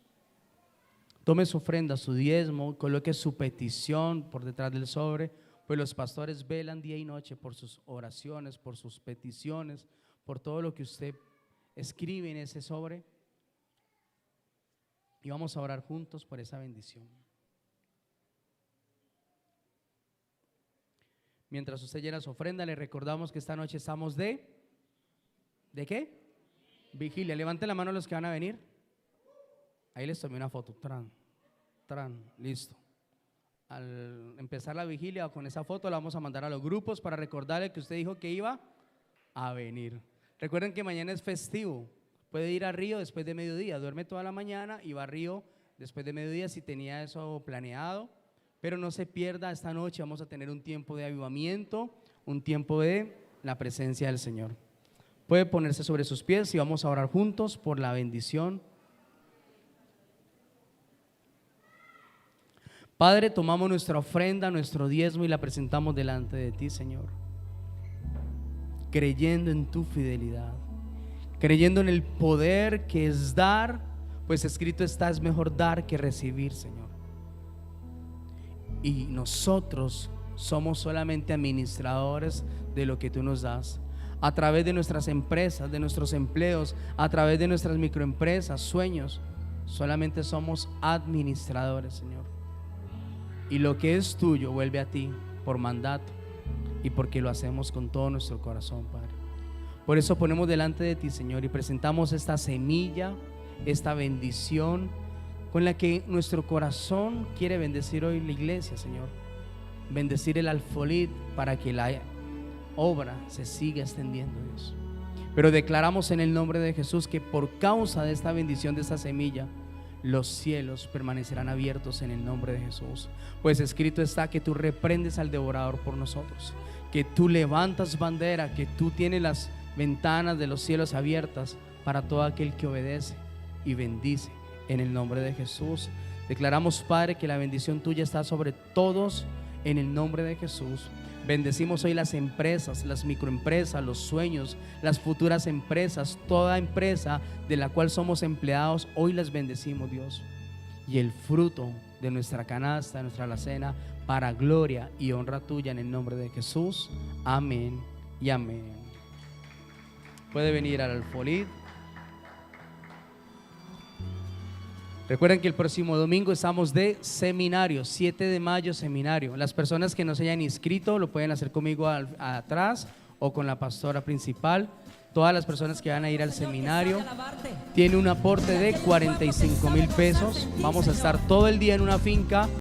Tome su ofrenda, su diezmo, coloque su petición por detrás del sobre, pues los pastores velan día y noche por sus oraciones, por sus peticiones, por todo lo que usted escribe en ese sobre. Y vamos a orar juntos por esa bendición. Mientras usted llena su ofrenda, le recordamos que esta noche estamos ¿de qué? Vigilia. Levante la mano los que van a venir. Ahí les tomé una foto. Listo. Al empezar la vigilia, con esa foto la vamos a mandar a los grupos para recordarle que usted dijo que iba a venir. Recuerden que mañana es festivo. Puede ir a Río después de mediodía. Duerme toda la mañana y va a Río después de mediodía si tenía eso planeado. Pero no se pierda, esta noche vamos a tener un tiempo de avivamiento, un tiempo de la presencia del Señor. Puede ponerse sobre sus pies y vamos a orar juntos por la bendición. Padre, tomamos nuestra ofrenda, nuestro diezmo y la presentamos delante de ti, Señor, creyendo en tu fidelidad, creyendo en el poder que es dar, pues escrito está: es mejor dar que recibir, Señor. Y nosotros somos solamente administradores de lo que tú nos das, a través de nuestras empresas, de nuestros empleos, a través de nuestras microempresas, sueños. Solamente somos administradores, Señor. Y lo que es tuyo vuelve a ti por mandato y porque lo hacemos con todo nuestro corazón, Padre. Por eso ponemos delante de ti, Señor, y presentamos esta semilla, esta bendición con la que nuestro corazón quiere bendecir hoy la iglesia, Señor. Bendecir el alfolí para que la obra se siga extendiendo, Dios. Pero declaramos en el nombre de Jesús que por causa de esta bendición, de esta semilla, los cielos permanecerán abiertos en el nombre de Jesús. Pues escrito está que tú reprendes al devorador por nosotros, que tú levantas bandera, que tú tienes las ventanas de los cielos abiertas para todo aquel que obedece y bendice. En el nombre de Jesús declaramos, Padre, que la bendición tuya está sobre todos en el nombre de Jesús. Bendecimos hoy las empresas, las microempresas, los sueños, las futuras empresas, toda empresa de la cual somos empleados, hoy las bendecimos, Dios. Y el fruto de nuestra canasta, de nuestra alacena, para gloria y honra tuya, en el nombre de Jesús. Amén y amén. Puede venir al alfolí. Recuerden que el próximo domingo estamos de seminario, 7 de mayo seminario. Las personas que no se hayan inscrito lo pueden hacer conmigo atrás o con la pastora principal. Todas las personas que van a ir al seminario tiene un aporte de 45,000 pesos. Vamos a estar todo el día en una finca